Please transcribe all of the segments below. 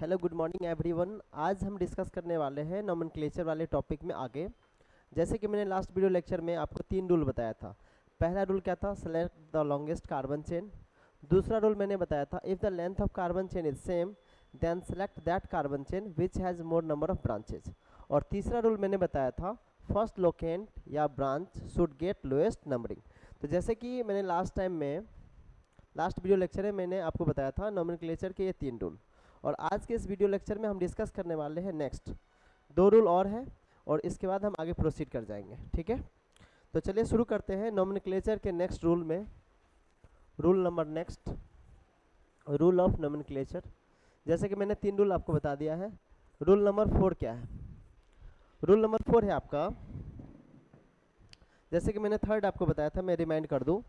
Hello good morning everyone. आज हम discuss करने वाले हैं नोमेनक्लेचर वाले टॉपिक में आगे। जैसे कि मैंने लास्ट वीडियो लेक्चर में आपको 3 रूल बताया था। पहला रूल क्या था? Select the longest carbon chain. दूसरा रूल मैंने बताया था if the length of carbon chain is same then select that carbon chain which has more number of branches. और तीसरा रूल मैंने बताया था फर्स्ट लोकेंट या branch should get lowest numbering. तो जैसे कि मैंने लास्ट वीडियो लेक्चर में मैंने आपको बताया था नोमेनक्लेचर के ये 3 रूल, और आज के इस वीडियो लेक्चर में हम डिस्कस करने वाले हैं नेक्स्ट 2 रूल और हैं, और इसके बाद हम आगे प्रोसीड कर जाएंगे। ठीक है, तो चलिए शुरू करते हैं नोमेनक्लेचर के नेक्स्ट रूल में। Rule of nomenclature. जैसे कि मैंने 3 रूल आपको बता दिया है। रूल नंबर 4 क्या है? रूल नंबर 4 है आपका, जैसे कि मैंने थर्ड आपको बताया था, मैं रिमाइंड कर दूं,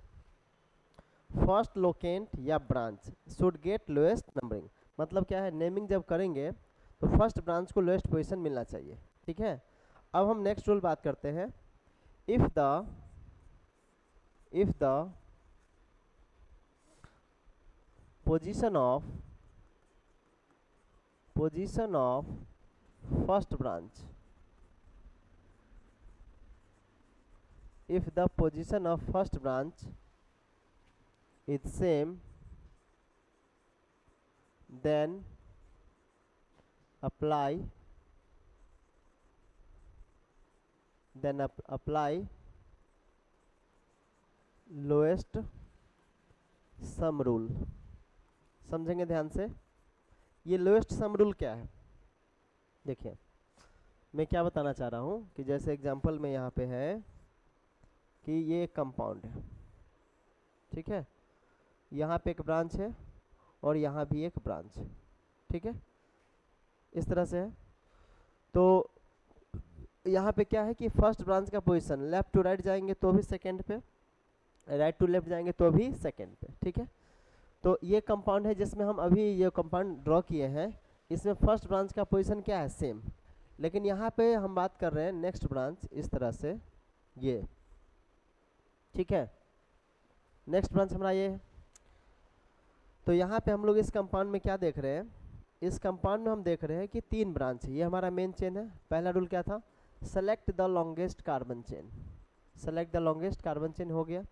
फर्स्ट लोकेंट या branch should get lowest numbering. मतलब क्या है, नेमिंग जब करेंगे तो फर्स्ट ब्रांच को लोएस्ट पोजीशन मिलना चाहिए। ठीक है, अब हम नेक्स्ट रूल बात करते हैं। If the position of first branch is same then apply lowest sum rule। समझेंगे ध्यान से। ये लोएस्ट सम रूल क्या है? देखिए मैं क्या बताना चाह रहा हूँ कि जैसे एग्जांपल में यहाँ पे है कि ये एक कंपाउंड है। ठीक है, यहाँ पे एक ब्रांच है और यहाँ भी एक ब्रांच है। ठीक है, इस तरह से है। तो यहाँ पे क्या है कि फर्स्ट ब्रांच का पोजीशन लेफ्ट टू राइट जाएंगे तो भी सेकंड पे, राइट टू लेफ्ट जाएंगे तो भी सेकंड पे। ठीक है, तो ये कंपाउंड है जिसमें हम अभी ये कंपाउंड ड्रॉ किए हैं, इसमें फर्स्ट ब्रांच का पोजीशन क्या है? सेम। लेकिन यहाँ पे हम बात कर रहे हैं नेक्स्ट ब्रांच, इस तरह से ये। ठीक है, नेक्स्ट ब्रांच हमारा ये है। तो यहाँ पे हम लोग इस कंपाउंड में क्या देख रहे हैं? इस कंपाउंड में हम देख रहे हैं कि 3 ब्रांच है। ये हमारा मेन चेन है। पहला रूल क्या था? Select the longest carbon chain. Select the longest carbon chain हो गया।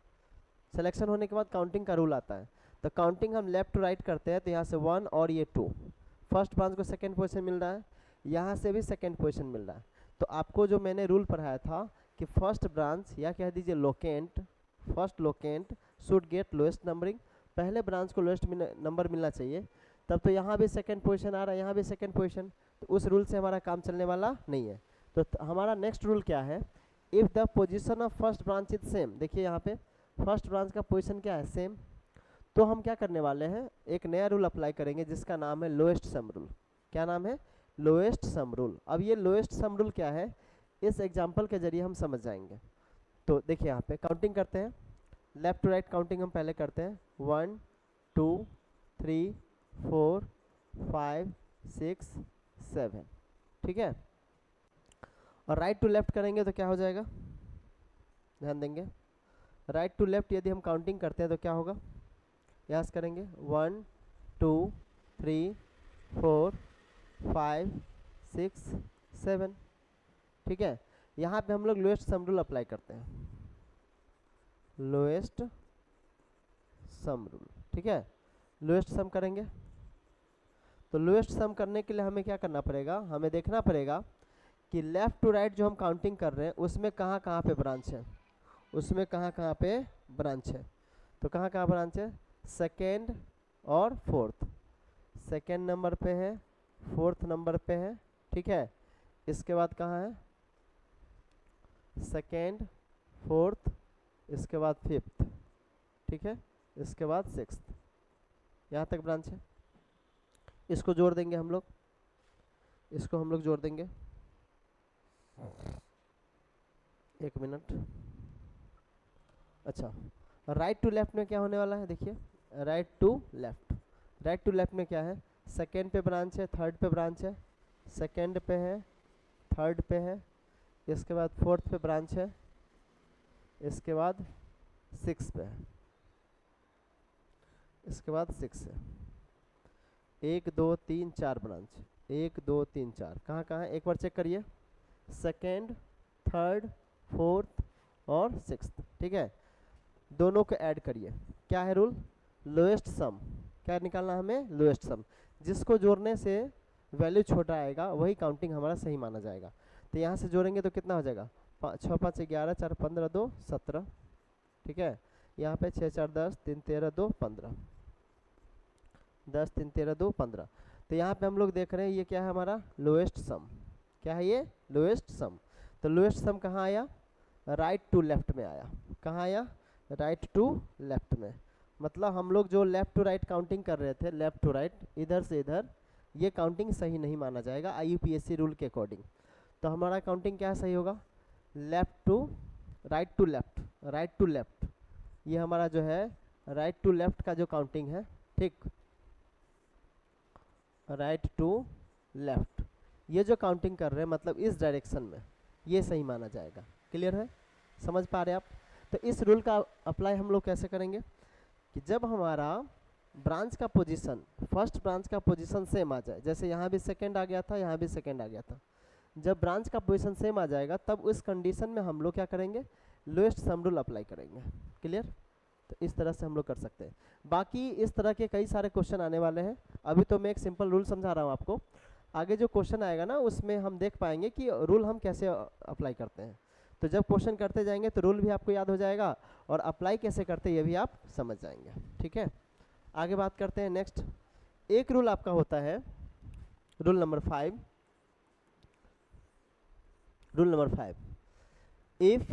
सिलेक्शन होने के बाद काउंटिंग का रूल आता है। तो काउंटिंग हम लेफ्ट टू राइट करते हैं, तो यहाँ से 1 और ये 2, फर्स्ट ब्रांच को सेकेंड पोजिशन मिल रहा है, यहाँ से भी सेकेंड पोजिशन मिल रहा है। तो आपको जो मैंने रूल पढ़ाया था कि फर्स्ट ब्रांच या कह दीजिए locant, first locant should get lowest numbering, पहले ब्रांच को लोएस्ट नंबर मिलना चाहिए। तब तो यहाँ भी सेकंड पोजीशन आ रहा है, यहाँ भी सेकंड पोजीशन, तो उस रूल से हमारा काम चलने वाला नहीं है। तो हमारा नेक्स्ट रूल क्या है? If the position of first branch is same. देखिए यहाँ पे फर्स्ट ब्रांच का पोजीशन क्या है? सेम। तो हम क्या करने वाले हैं? एक नया रूल अप्लाई करेंगे जिसका नाम है लोएस्ट सम रूल। क्या नाम है? Lowest sum rule. अब ये लोएस्ट सम रूल क्या है, इस एग्जाम्पल के जरिए हम समझ जाएंगे। तो देखिए यहाँ पे काउंटिंग करते हैं, लेफ्ट टू राइट काउंटिंग हम पहले करते हैं। 1 2 3 4 5 6 7। ठीक है, और राइट टू लेफ्ट करेंगे तो क्या हो जाएगा? ध्यान देंगे, राइट टू लेफ्ट यदि हम काउंटिंग करते हैं तो क्या होगा? यहाँ से करेंगे 1 2 3 4 5 6 7। ठीक है, यहाँ पे हम लोग लोएस्ट सम रूल अप्लाई करते हैं, लोएस्ट सम रूल। ठीक है, लोएस्ट सम करेंगे। तो लोएस्ट सम करने के लिए हमें क्या करना पड़ेगा? हमें देखना पड़ेगा कि लेफ्ट टू राइट जो हम काउंटिंग कर रहे हैं उसमें कहाँ कहाँ पे ब्रांच है, उसमें कहाँ कहाँ पे ब्रांच है। तो कहाँ कहाँ ब्रांच है? सेकेंड और फोर्थ। सेकेंड नंबर पे है, फोर्थ नंबर पे है। ठीक है, इसके बाद कहाँ है? सेकेंड, फोर्थ, इसके बाद फिफ्थ। ठीक है, इसके बाद सिक्स्थ, यहाँ तक ब्रांच है। इसको जोड़ देंगे हम लोग, इसको हम लोग जोड़ देंगे। 1 मिनट। अच्छा, राइट टू लेफ्ट में क्या होने वाला है? देखिए right to left, right to left में क्या है? सेकेंड पे ब्रांच है, थर्ड पे ब्रांच है, सेकेंड पे है, थर्ड पे है, इसके बाद फोर्थ पे ब्रांच है, इसके बाद 6 पे है, इसके बाद 6 है। 1 2 3 4 ब्रांच, 1 2 3 4 कहाँ कहाँ है एक बार चेक करिए, सेकेंड, थर्ड, फोर्थ और सिक्स्थ, ठीक है। दोनों को ऐड करिए, क्या है रूल, लोएस्ट सम, क्या निकालना हमें, लोएस्ट सम, जिसको जोड़ने से वैल्यू छोटा आएगा वही काउंटिंग हमारा सही माना जाएगा। तो यहाँ से जोड़ेंगे तो कितना हो जाएगा, 6 5 11 4 15 2 17, ठीक है। यहाँ पे 6 4 10 3 13 2 15, 10 3 13 2 15। तो यहाँ पे हम लोग देख रहे हैं ये क्या है हमारा लोएस्ट सम, क्या है ये लोएस्ट सम। तो लोएस्ट सम कहाँ आया, राइट टू लेफ्ट में आया, कहाँ आया, राइट टू लेफ्ट में। मतलब हम लोग जो लेफ्ट टू राइट काउंटिंग कर रहे थे, लेफ्ट टू राइट इधर से इधर, ये काउंटिंग सही नहीं माना जाएगा IUPAC रूल के अकॉर्डिंग। तो हमारा काउंटिंग क्या सही होगा, left to right to left, right to left, ये हमारा जो है राइट टू लेफ्ट का जो काउंटिंग है, ठीक, राइट टू लेफ्ट, ये जो काउंटिंग कर रहे हैं मतलब इस डायरेक्शन में, ये सही माना जाएगा। क्लियर है, समझ पा रहे हैं आप। तो इस रूल का अप्लाई हम लोग कैसे करेंगे कि जब हमारा ब्रांच का पोजीशन, फर्स्ट ब्रांच का पोजीशन सेम आ जाए, जैसे यहाँ भी सेकंड आ गया था, यहाँ भी सेकंड आ गया था, जब ब्रांच का पोजीशन सेम आ जाएगा तब उस कंडीशन में हम लोग क्या करेंगे, लोएस्ट सम रूल अप्लाई करेंगे। क्लियर, तो इस तरह से हम लोग कर सकते हैं। बाकी इस तरह के कई सारे क्वेश्चन आने वाले हैं, अभी तो मैं एक सिंपल रूल समझा रहा हूँ आपको, आगे जो क्वेश्चन आएगा ना उसमें हम देख पाएंगे कि रूल हम कैसे अप्लाई करते हैं। तो जब क्वेश्चन करते जाएंगे तो रूल भी आपको याद हो जाएगा और अप्लाई कैसे करते हैं ये भी आप समझ जाएंगे, ठीक है। आगे बात करते हैं नेक्स्ट, एक रूल आपका होता है rule number 5, rule number 5, if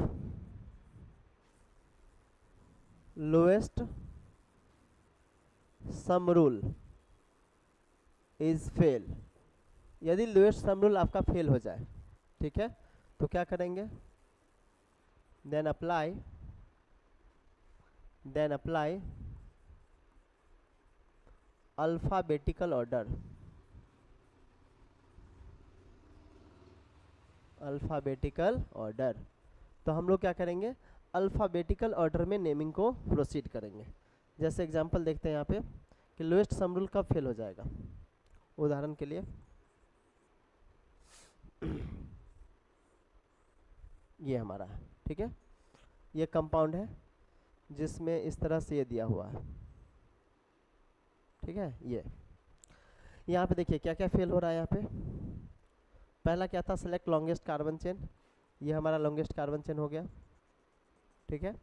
lowest sum rule is fail, यदि लोएस्ट सम रूल आपका फेल हो जाए, ठीक है, तो क्या करेंगे, then apply alphabetical order, alphabetical order. तो हम लोग क्या करेंगे, अल्फाबेटिकल ऑर्डर में नेमिंग को प्रोसीड करेंगे। जैसे एग्जांपल देखते हैं यहाँ पे कि लोएस्ट सम रूल कब फेल हो जाएगा, उदाहरण के लिए ये हमारा है, ठीक है, ये कंपाउंड है जिसमें इस तरह से ये दिया हुआ है, ठीक है। ये यहाँ पे देखिए क्या क्या फेल हो रहा है, यहाँ पे पहला क्या था, सेलेक्ट लॉन्गेस्ट कार्बन चेन, ये हमारा लॉन्गेस्ट कार्बन चेन हो गया, ठीक है।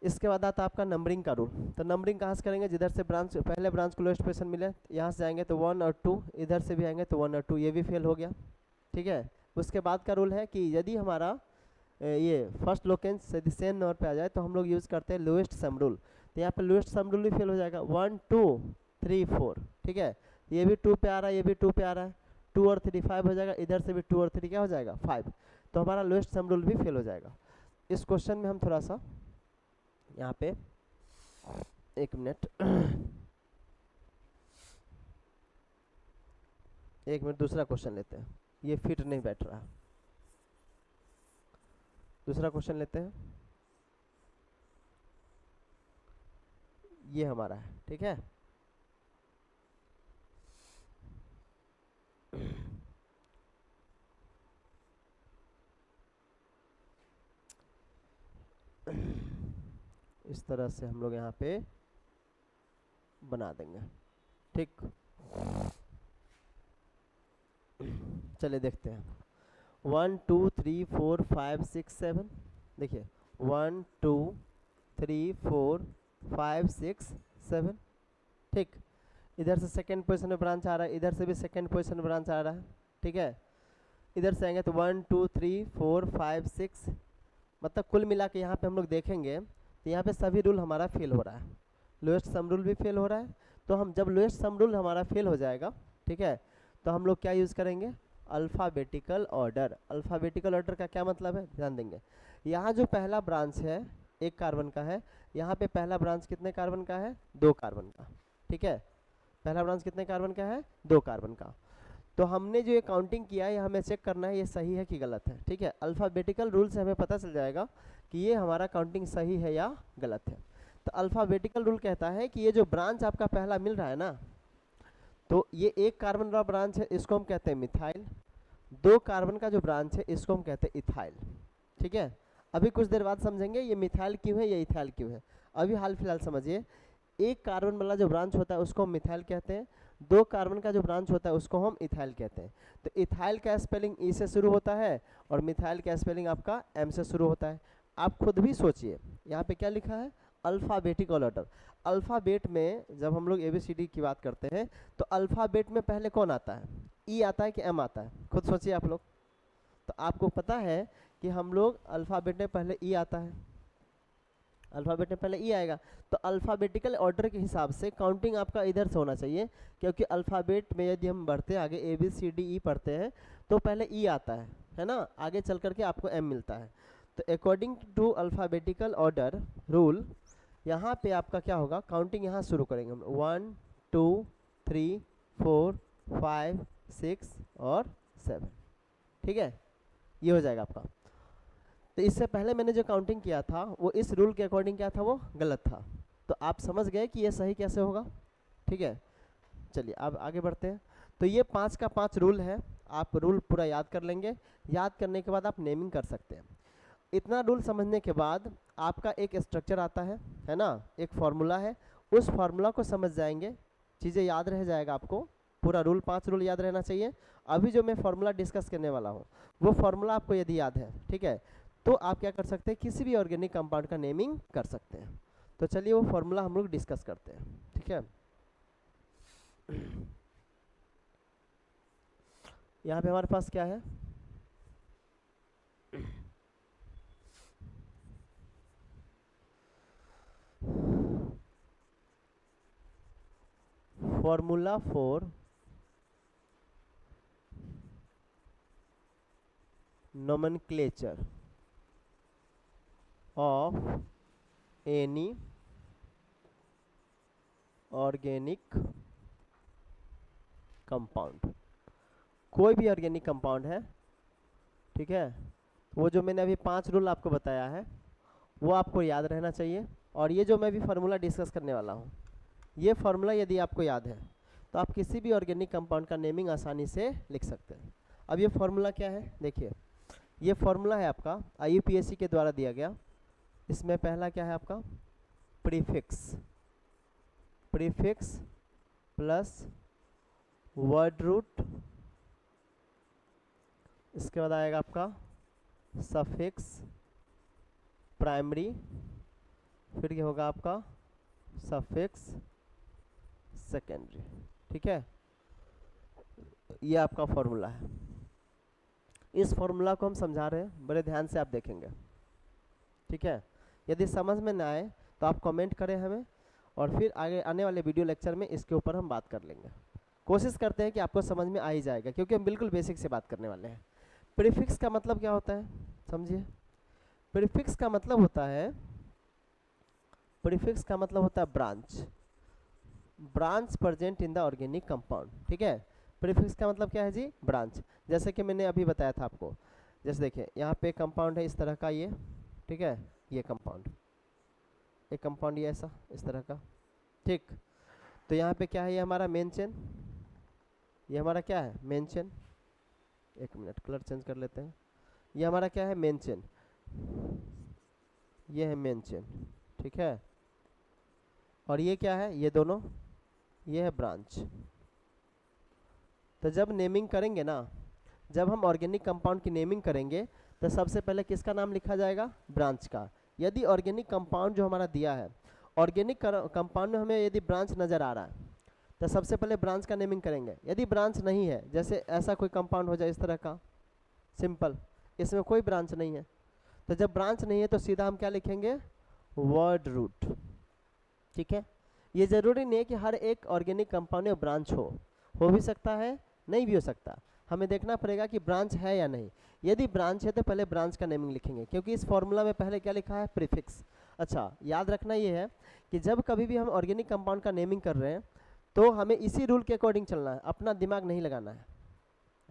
इसके बाद आता आपका नंबरिंग का रूल। तो नंबरिंग कहाँ से करेंगे, जिधर से ब्रांच, पहले ब्रांच को लोएस्ट पोजीशन मिले यहाँ से जाएंगे तो 1 और 2, इधर से भी आएंगे तो 1 और 2, ये भी फेल हो गया, ठीक है। उसके बाद का रूल है कि यदि हमारा ये फर्स्ट लोकेंस यदि सेम नंबर पे आ जाए तो हम लोग यूज़ करते हैं लोएस्ट सम रूल। तो यहाँ पे लोएस्ट सम रूल भी फेल हो जाएगा, 1 2 3 4, ठीक है। ये भी 2 पे आ रहा है, ये भी 2 पे आ रहा है, 2 और 3 5 हो जाएगा, इधर से भी 2 और 3 क्या हो जाएगा 5, तो हमारा लोएस्ट सम रूल भी फेल हो जाएगा। इस क्वेश्चन में हम थोड़ा सा यहाँ पे एक मिनट दूसरा क्वेश्चन लेते हैं, ये फिट नहीं बैठ रहा, दूसरा क्वेश्चन लेते हैं, ये हमारा है, ठीक है। इस तरह से हम लोग यहाँ पे बना देंगे, ठीक। चलिए देखते हैं, 1 2 3 4 5 6 7, देखिए 1 2 3 4 5 6 7, ठीक। इधर से सेकंड पोजीशन में ब्रांच आ रहा है, इधर से भी सेकंड पोजीशन में ब्रांच आ रहा है, ठीक है। इधर से आएंगे तो 1 2 3 4 5 6, मतलब कुल मिला के यहाँ पे हम लोग देखेंगे तो यहाँ पे सभी रूल हमारा फेल हो रहा है, लोएस्ट सम रूल भी फेल हो रहा है। तो हम जब लोएस्ट सम रूल हमारा फेल हो जाएगा, ठीक है, तो हम लोग क्या यूज़ करेंगे, अल्फ़ाबेटिकल ऑर्डर। अल्फ़ाबेटिकल ऑर्डर का क्या मतलब है, ध्यान देंगे, यहाँ जो पहला ब्रांच है 1 कार्बन का है, यहाँ पे पहला ब्रांच कितने कार्बन का है, 2 कार्बन का, ठीक है। पहला ब्रांच कितने कार्बन का है, 2 कार्बन का। तो हमने जो ये काउंटिंग किया है, हमें चेक करना है ये सही है कि गलत है, ठीक है। अल्फ़ाबेटिकल रूल से हमें पता चल जाएगा कि ये हमारा काउंटिंग सही है या गलत है। तो अल्फ़ाबेटिकल रूल कहता है कि ये जो ब्रांच आपका पहला मिल रहा है ना, तो ये एक कार्बन वाला ब्रांच है, इसको हम कहते हैं मिथाइल। 2 कार्बन का जो ब्रांच है इसको हम कहते हैं इथाइल। ठीक है, अभी कुछ देर बाद समझेंगे ये मिथाइल क्यों है, ये इथाइल क्यों है। अभी हाल फिलहाल समझिए, एक कार्बन वाला जो ब्रांच होता है उसको हम मिथाइल कहते हैं, 2 कार्बन का जो ब्रांच होता है उसको हम इथाइल कहते हैं। तो इथाइल का स्पेलिंग ई से शुरू होता है और मिथाइल का स्पेलिंग आपका एम से शुरू होता है। आप खुद भी सोचिए, यहाँ पे क्या लिखा है, अल्फ़ाबेटिकल ऑर्डर। अल्फ़ाबेट में जब हम लोग ABCD की बात करते हैं तो अल्फ़ाबेट में पहले कौन आता है, ई आता है कि एम आता है, खुद सोचिए आप लोग। तो आपको पता है कि हम लोग अल्फ़ाबेट में पहले ई आता है, अल्फ़ाबेट में पहले ई आएगा। तो अल्फ़ाबेटिकल ऑर्डर के हिसाब से काउंटिंग आपका इधर से होना चाहिए, क्योंकि अल्फ़ाबेट में यदि हम बढ़ते आगे ABCDE पढ़ते हैं तो पहले ई आता है ना, आगे चल करके आपको एम मिलता है। तो according to alphabetical order rule, यहाँ पे आपका क्या होगा, काउंटिंग यहाँ शुरू करेंगे हम 1 2 3 4 5 6 और 7। ठीक है, ये हो जाएगा आपका। तो इससे पहले मैंने जो काउंटिंग किया था वो इस रूल के अकॉर्डिंग क्या था, वो गलत था। तो आप समझ गए कि ये सही कैसे होगा। ठीक है, चलिए अब आगे बढ़ते हैं। तो ये 5 का 5 रूल है, आप रूल पूरा याद कर लेंगे। याद करने के बाद आप नेमिंग कर सकते हैं। इतना रूल समझने के बाद आपका एक स्ट्रक्चर आता है ना, एक फार्मूला है, उस फार्मूला को समझ जाएंगे, चीज़ें याद रह जाएगा आपको। पूरा रूल 5 रूल याद रहना चाहिए। अभी जो मैं फार्मूला डिस्कस करने वाला हूँ वो फार्मूला आपको यदि याद है, ठीक है, तो आप क्या कर सकते हैं, किसी भी ऑर्गेनिक कंपाउंड का नेमिंग कर सकते हैं। तो चलिए वो फार्मूला हम लोग डिस्कस करते हैं। ठीक है, यहाँ पे हमारे पास क्या है, formula for nomenclature of any organic compound. कोई भी ऑर्गेनिक कंपाउंड है, ठीक है, वो जो मैंने अभी 5 रूल आपको बताया है वो आपको याद रहना चाहिए। और ये जो मैं भी फार्मूला डिस्कस करने वाला हूँ, ये फार्मूला यदि आपको याद है तो आप किसी भी ऑर्गेनिक कंपाउंड का नेमिंग आसानी से लिख सकते हैं। अब ये फार्मूला क्या है, देखिए ये फार्मूला है आपका IUPAC के द्वारा दिया गया। इसमें पहला क्या है आपका, prefix, prefix plus word root, इसके बाद आएगा आपका सफिक्स प्राइमरी, फिर क्या होगा आपका सफिक्स सेकेंडरी। ठीक है, ये आपका फॉर्मूला है। इस फॉर्मूला को हम समझा रहे हैं, बड़े ध्यान से आप देखेंगे। ठीक है, यदि समझ में ना आए तो आप कमेंट करें हमें, और फिर आगे आने वाले वीडियो लेक्चर में इसके ऊपर हम बात कर लेंगे। कोशिश करते हैं कि आपको समझ में आ ही जाएगा, क्योंकि हम बिल्कुल बेसिक से बात करने वाले हैं। प्रीफिक्स का मतलब क्या होता है, समझिए। प्रीफिक्स का मतलब होता है, प्रीफिक्स का मतलब होता है branch, branch present in the organic compound. ठीक है, प्रीफिक्स का मतलब क्या है जी, ब्रांच। जैसे कि मैंने अभी बताया था आपको, जैसे देखिए यहाँ पे कंपाउंड है इस तरह का ये, ठीक है, ये कंपाउंड, एक कंपाउंड ये ऐसा इस तरह का। ठीक, तो यहाँ पे क्या है, ये हमारा मेन चेन, ये हमारा क्या है, मेन चेन। एक मिनट, कलर चेंज कर लेते हैं। ये हमारा क्या है, मेन चेन, ये है मेन चेन। ठीक है, और ये क्या है, ये दोनों, ये है ब्रांच। तो जब नेमिंग करेंगे ना, जब हम ऑर्गेनिक कंपाउंड की नेमिंग करेंगे तो सबसे पहले किसका नाम लिखा जाएगा, ब्रांच का। यदि ऑर्गेनिक कंपाउंड जो हमारा दिया है, ऑर्गेनिक कंपाउंड में हमें यदि ब्रांच नज़र आ रहा है तो सबसे पहले ब्रांच का नेमिंग करेंगे। यदि ब्रांच नहीं है, जैसे ऐसा कोई कंपाउंड हो जाए इस तरह का सिंपल, इसमें कोई ब्रांच नहीं है, तो जब ब्रांच नहीं है तो सीधा हम क्या लिखेंगे, वर्ड रूट। ठीक है, ये ज़रूरी नहीं है कि हर एक ऑर्गेनिक कंपाउंड में ब्रांच हो भी सकता है, नहीं भी हो सकता। हमें देखना पड़ेगा कि ब्रांच है या नहीं। यदि ब्रांच है तो पहले ब्रांच का नेमिंग लिखेंगे, क्योंकि इस फॉर्मूला में पहले क्या लिखा है, प्रीफिक्स। अच्छा, याद रखना ये है कि जब कभी भी हम ऑर्गेनिक कंपाउंड का नेमिंग कर रहे हैं तो हमें इसी रूल के अकॉर्डिंग चलना है, अपना दिमाग नहीं लगाना है।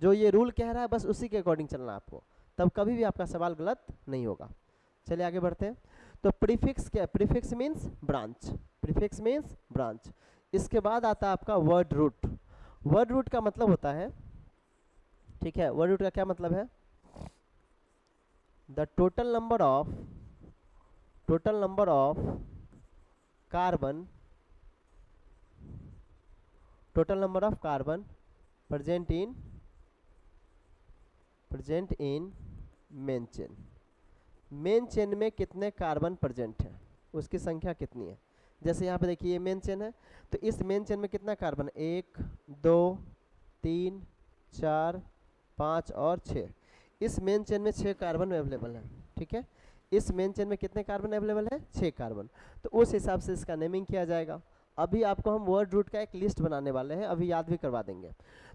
जो ये रूल कह रहा है बस उसी के अकॉर्डिंग चलना है आपको, तब कभी भी आपका सवाल गलत नहीं होगा। चलिए आगे बढ़ते हैं। तो प्रीफिक्स क्या है, prefix means branch, prefix means branch. इसके बाद आता है आपका वर्ड रूट। वर्ड रूट का मतलब होता है, ठीक है, वर्ड रूट का क्या मतलब है, the total number of carbon, total number of carbon present in main chain, main chain में कितने कार्बन प्रेजेंट हैं उसकी संख्या कितनी है। जैसे यहाँ पे देखिए ये मेन चेन है, तो इस मेन चेन में कितना कार्बन, 1 2 3 4 5 और 6, इस मेन चेन में 6 कार्बन अवेलेबल है, ठीक है। इस मेन चेन में कितने कार्बन अवेलेबल है, 6 कार्बन, तो उस हिसाब से इसका नेमिंग किया जाएगा। अभी आपको हम वर्ड रूट का एक लिस्ट बनाने वाले हैं, अभी याद भी करवा देंगे।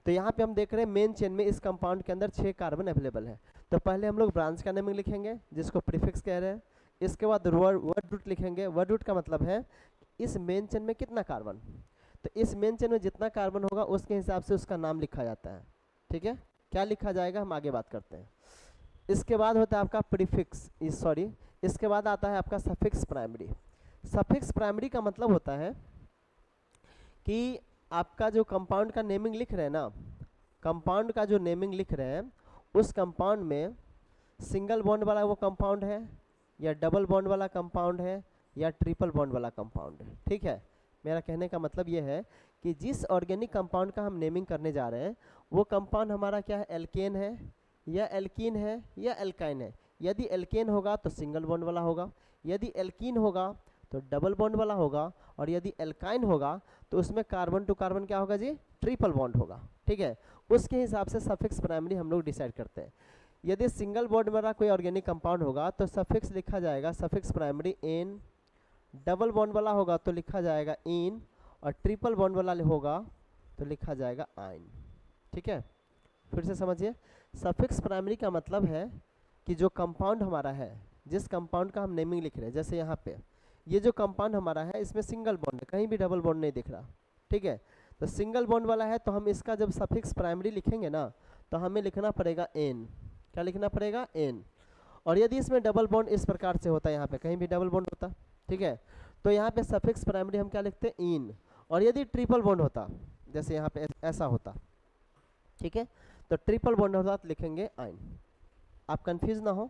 तो यहाँ पे हम देख रहे हैं मेन चेन में इस कंपाउंड के अंदर 6 कार्बन अवेलेबल है, तो पहले हम लोग ब्रांच का नेमिंग लिखेंगे जिसको प्रीफिक्स कह रहे हैं। इसके बाद वर्ड रूट लिखेंगे, वर्ड रूट का मतलब है इस मेन चेन में कितना कार्बन, तो इस मेन चेन में जितना कार्बन होगा उसके हिसाब से उसका नाम लिखा जाता है, ठीक है। क्या लिखा जाएगा हम आगे बात करते हैं। इसके बाद होता है आपका प्रीफिक्स, सॉरी, इसके बाद आता है आपका सफिक्स प्राइमरी। सफिक्स प्राइमरी का मतलब होता है कि आपका जो कंपाउंड का नेमिंग लिख रहे हैं ना, कंपाउंड का जो नेमिंग लिख रहे हैं उस कंपाउंड में सिंगल बॉन्ड वाला वो कंपाउंड है या डबल बॉन्ड वाला कंपाउंड है या ट्रिपल बॉन्ड वाला कंपाउंड है, ठीक है। मेरा कहने का मतलब ये है कि जिस ऑर्गेनिक कंपाउंड का हम नेमिंग करने जा रहे हैं वो कंपाउंड हमारा क्या है, एल्केन है या एल्कीन है या एल्काइन है। यदि एल्केन होगा तो सिंगल बॉन्ड वाला होगा, यदि एल्कीन होगा तो डबल बॉन्ड वाला होगा, और यदि एल्काइन होगा तो उसमें कार्बन टू कार्बन क्या होगा जी, ट्रिपल बॉन्ड होगा, ठीक है। उसके हिसाब से सफिक्स प्राइमरी हम लोग डिसाइड करते हैं। यदि सिंगल बॉन्ड वाला कोई ऑर्गेनिक कंपाउंड होगा तो सफिक्स लिखा जाएगा सफिक्स प्राइमरी इन, डबल बॉन्ड वाला होगा तो लिखा जाएगा इन, और ट्रिपल बॉन्ड वाला होगा तो लिखा जाएगा आइन, ठीक है। फिर से समझिए, सफिक्स प्राइमरी का मतलब है कि जो कंपाउंड हमारा है, जिस कंपाउंड का हम नेमिंग लिख रहे हैं, जैसे यहाँ पे ये जो कंपाउंड हमारा है इसमें सिंगल बॉन्ड है, कहीं भी डबल बॉन्ड नहीं दिख रहा, ठीक है। तो सिंगल बॉन्ड वाला है तो हम इसका जब सफिक्स प्राइमरी लिखेंगे ना तो हमें लिखना पड़ेगा एन, क्या लिखना पड़ेगा, एन। और यदि इसमें डबल बॉन्ड इस प्रकार से होता है, यहाँ पे कहीं भी डबल बॉन्ड होता, ठीक है, तो यहाँ पे सफिक्स प्राइमरी हम क्या लिखते हैं, इन। और यदि ट्रिपल बॉन्ड होता, जैसे यहाँ पे ऐसा होता, ठीक है, तो ट्रिपल बॉन्ड होता तो लिखेंगे आइन। आप कंफ्यूज ना हो,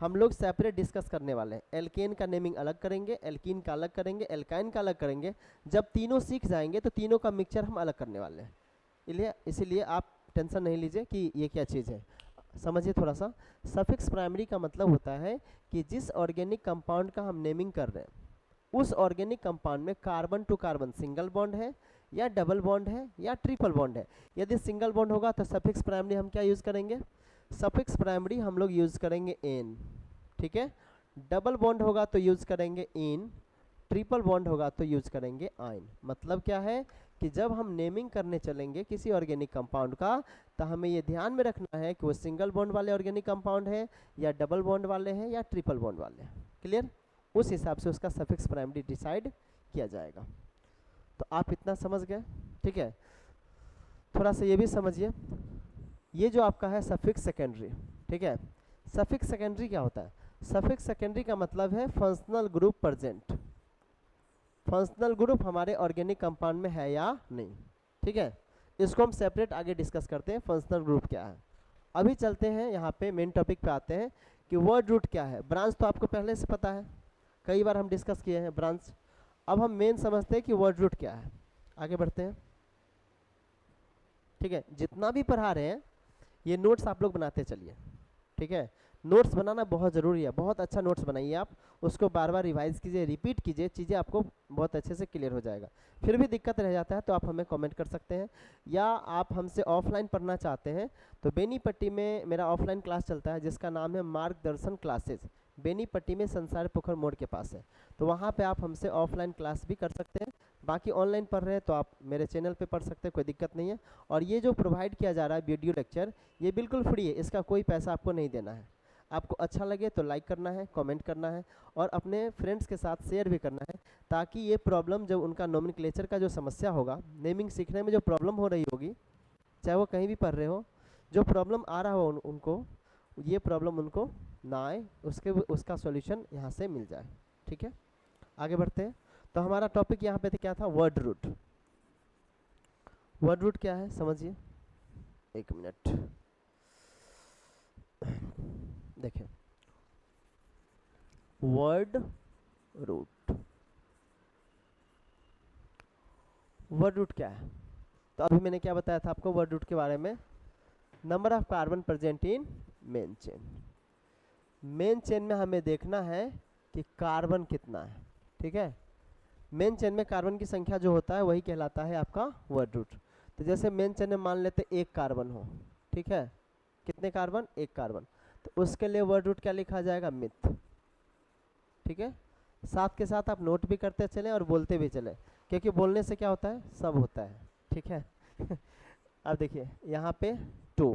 हम लोग सेपरेट डिस्कस करने वाले हैं। एल्केन का नेमिंग अलग करेंगे, एल्कीन का अलग करेंगे, एल्काइन का अलग करेंगे। जब तीनों सीख जाएंगे तो तीनों का मिक्सचर हम अलग करने वाले हैं, इसीलिए आप टेंशन नहीं लीजिए कि ये क्या चीज़ है। समझिए थोड़ा सा, सफिक्स प्राइमरी का मतलब होता है कि जिस ऑर्गेनिक कंपाउंड का हम नेमिंग कर रहे हैं उस ऑर्गेनिक कंपाउंड में carbon to carbon single bond है या डबल बॉन्ड है या ट्रिपल बॉन्ड है। यदि सिंगल बॉन्ड होगा तो सफिक्स प्राइमरी हम क्या यूज़ करेंगे, सफिक्स प्राइमरी हम लोग यूज़ करेंगे एन, ठीक है। डबल बॉन्ड होगा तो यूज़ करेंगे इन, ट्रिपल बॉन्ड होगा तो यूज़ करेंगे आइन। मतलब क्या है कि जब हम नेमिंग करने चलेंगे किसी ऑर्गेनिक कंपाउंड का तो हमें ये ध्यान में रखना है कि वो सिंगल बॉन्ड वाले ऑर्गेनिक कंपाउंड है या डबल बॉन्ड वाले हैं या ट्रिपल बॉन्ड वाले हैं, क्लियर। उस हिसाब से उसका सफिक्स प्राइमरी डिसाइड किया जाएगा। तो आप इतना समझ गए, ठीक है। थोड़ा सा ये भी समझिए, ये जो आपका है सफिक्स सेकेंडरी, ठीक है। सफिक्स सेकेंडरी क्या होता है, सफिक्स सेकेंडरी का मतलब है functional group present, functional group हमारे ऑर्गेनिक कंपाउंड में है या नहीं, ठीक है। इसको हम सेपरेट आगे डिस्कस करते हैं फंक्शनल ग्रुप क्या है। अभी चलते हैं यहाँ पे मेन टॉपिक पे आते हैं कि वर्ड रूट क्या है। ब्रांच तो आपको पहले से पता है, कई बार हम डिस्कस किए हैं ब्रांच। अब हम मेन समझते हैं कि वर्ड रूट क्या है। आगे बढ़ते हैं, ठीक है। जितना भी पढ़ा रहे हैं ये नोट्स आप लोग बनाते चलिए, ठीक है। नोट्स बनाना बहुत ज़रूरी है, बहुत अच्छा नोट्स बनाइए आप, उसको बार बार रिवाइज कीजिए, रिपीट कीजिए, चीज़ें आपको बहुत अच्छे से क्लियर हो जाएगा। फिर भी दिक्कत रह जाता है तो आप हमें कमेंट कर सकते हैं, या आप हमसे ऑफलाइन पढ़ना चाहते हैं तो बेनीपट्टी में मेरा ऑफलाइन क्लास चलता है जिसका नाम है मार्गदर्शन क्लासेस। बेनीपट्टी में संसार पोखर मोड़ के पास है, तो वहाँ पे आप हमसे ऑफलाइन क्लास भी कर सकते हैं। बाकी ऑनलाइन पढ़ रहे हैं तो आप मेरे चैनल पे पढ़ सकते हैं, कोई दिक्कत नहीं है। और ये जो प्रोवाइड किया जा रहा है वीडियो लेक्चर, ये बिल्कुल फ्री है, इसका कोई पैसा आपको नहीं देना है। आपको अच्छा लगे तो लाइक करना है, कमेंट करना है और अपने फ्रेंड्स के साथ शेयर भी करना है, ताकि ये प्रॉब्लम जब उनका नोमेनक्लेचर का जो समस्या होगा, नेमिंग सीखने में जो प्रॉब्लम हो रही होगी, चाहे वो कहीं भी पढ़ रहे हो, जो प्रॉब्लम आ रहा हो उनको, ये प्रॉब्लम उनको ना आए, उसका सॉल्यूशन यहाँ से मिल जाए, ठीक है। आगे बढ़ते हैं। तो हमारा टॉपिक यहाँ पे क्या था, वर्ड रूट। वर्ड रूट क्या है समझिए, एक मिनट देखिए, वर्ड रूट, वर्ड रूट क्या है? तो अभी मैंने क्या बताया था आपको वर्ड रूट के बारे में, number of carbon present in main chain. Main chain में हमें देखना है कि कार्बन कितना है, ठीक है। मेन चेन में कार्बन की संख्या जो होता है वही कहलाता है आपका वर्ड रूट। तो जैसे मेन चेन में मान लेते एक कार्बन हो, ठीक है, कितने कार्बन, एक कार्बन, तो उसके लिए वर्ड रूट क्या लिखा जाएगा, मिथ, ठीक है। साथ के साथ आप नोट भी करते चलें और बोलते भी चलें, क्योंकि बोलने से क्या होता है, सब होता है, ठीक है। अब देखिए यहाँ पे 2,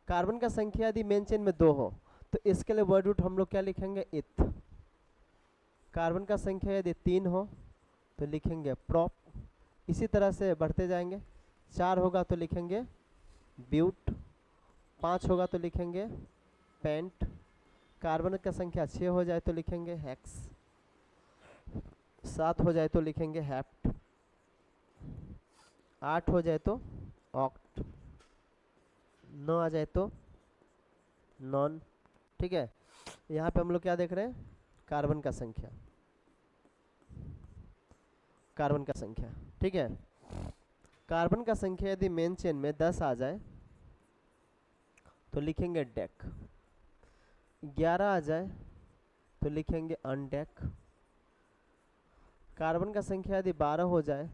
कार्बन का संख्या यदि मेन चेन में 2 हो तो इसके लिए वर्ड रूट हम लोग क्या लिखेंगे, इथ। कार्बन का संख्या यदि 3 हो तो लिखेंगे प्रॉप। इसी तरह से बढ़ते जाएंगे, 4 होगा तो लिखेंगे ब्यूट, 5 होगा तो लिखेंगे पेंट, कार्बन का संख्या 6 हो जाए तो लिखेंगे हेक्स, 7 हो जाए तो लिखेंगे हेप्ट, 8 हो जाए तो ऑक्ट, 9 आ जाए तो नॉन, ठीक है। यहाँ पे हम लोग क्या देख रहे हैं, कार्बन का संख्या, कार्बन का संख्या, ठीक है। कार्बन का संख्या यदि मेन चेन में 10 आ जाए तो लिखेंगे डेक, 11 आ जाए तो लिखेंगे अनडेक, कार्बन का संख्या यदि 12 हो जाए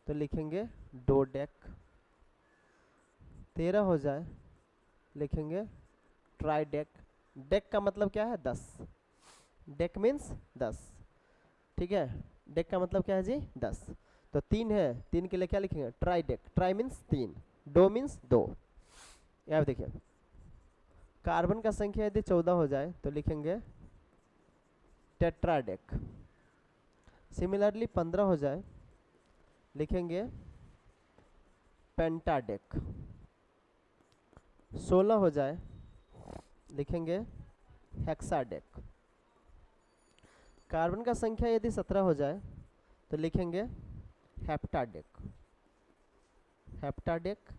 तो लिखेंगे डो डेक, 13 हो जाए लिखेंगे ट्राई डेक। डेक का मतलब क्या है, 10, डेक मीन्स 10, ठीक है। डेक का मतलब क्या है जी, 10। तो 3 है, 3 के लिए क्या लिखेंगे, tri dec, tri means 3, do means 2। यहाँ देखिए कार्बन का संख्या यदि 14 हो जाए तो लिखेंगे टेट्राडेक, सिमिलरली 15 हो जाए लिखेंगे पेंटाडेक, 16 हो जाए लिखेंगे हेक्साडेक, कार्बन का संख्या यदि 17 हो जाए तो लिखेंगे हेप्टाडेक, हेप्टाडेक,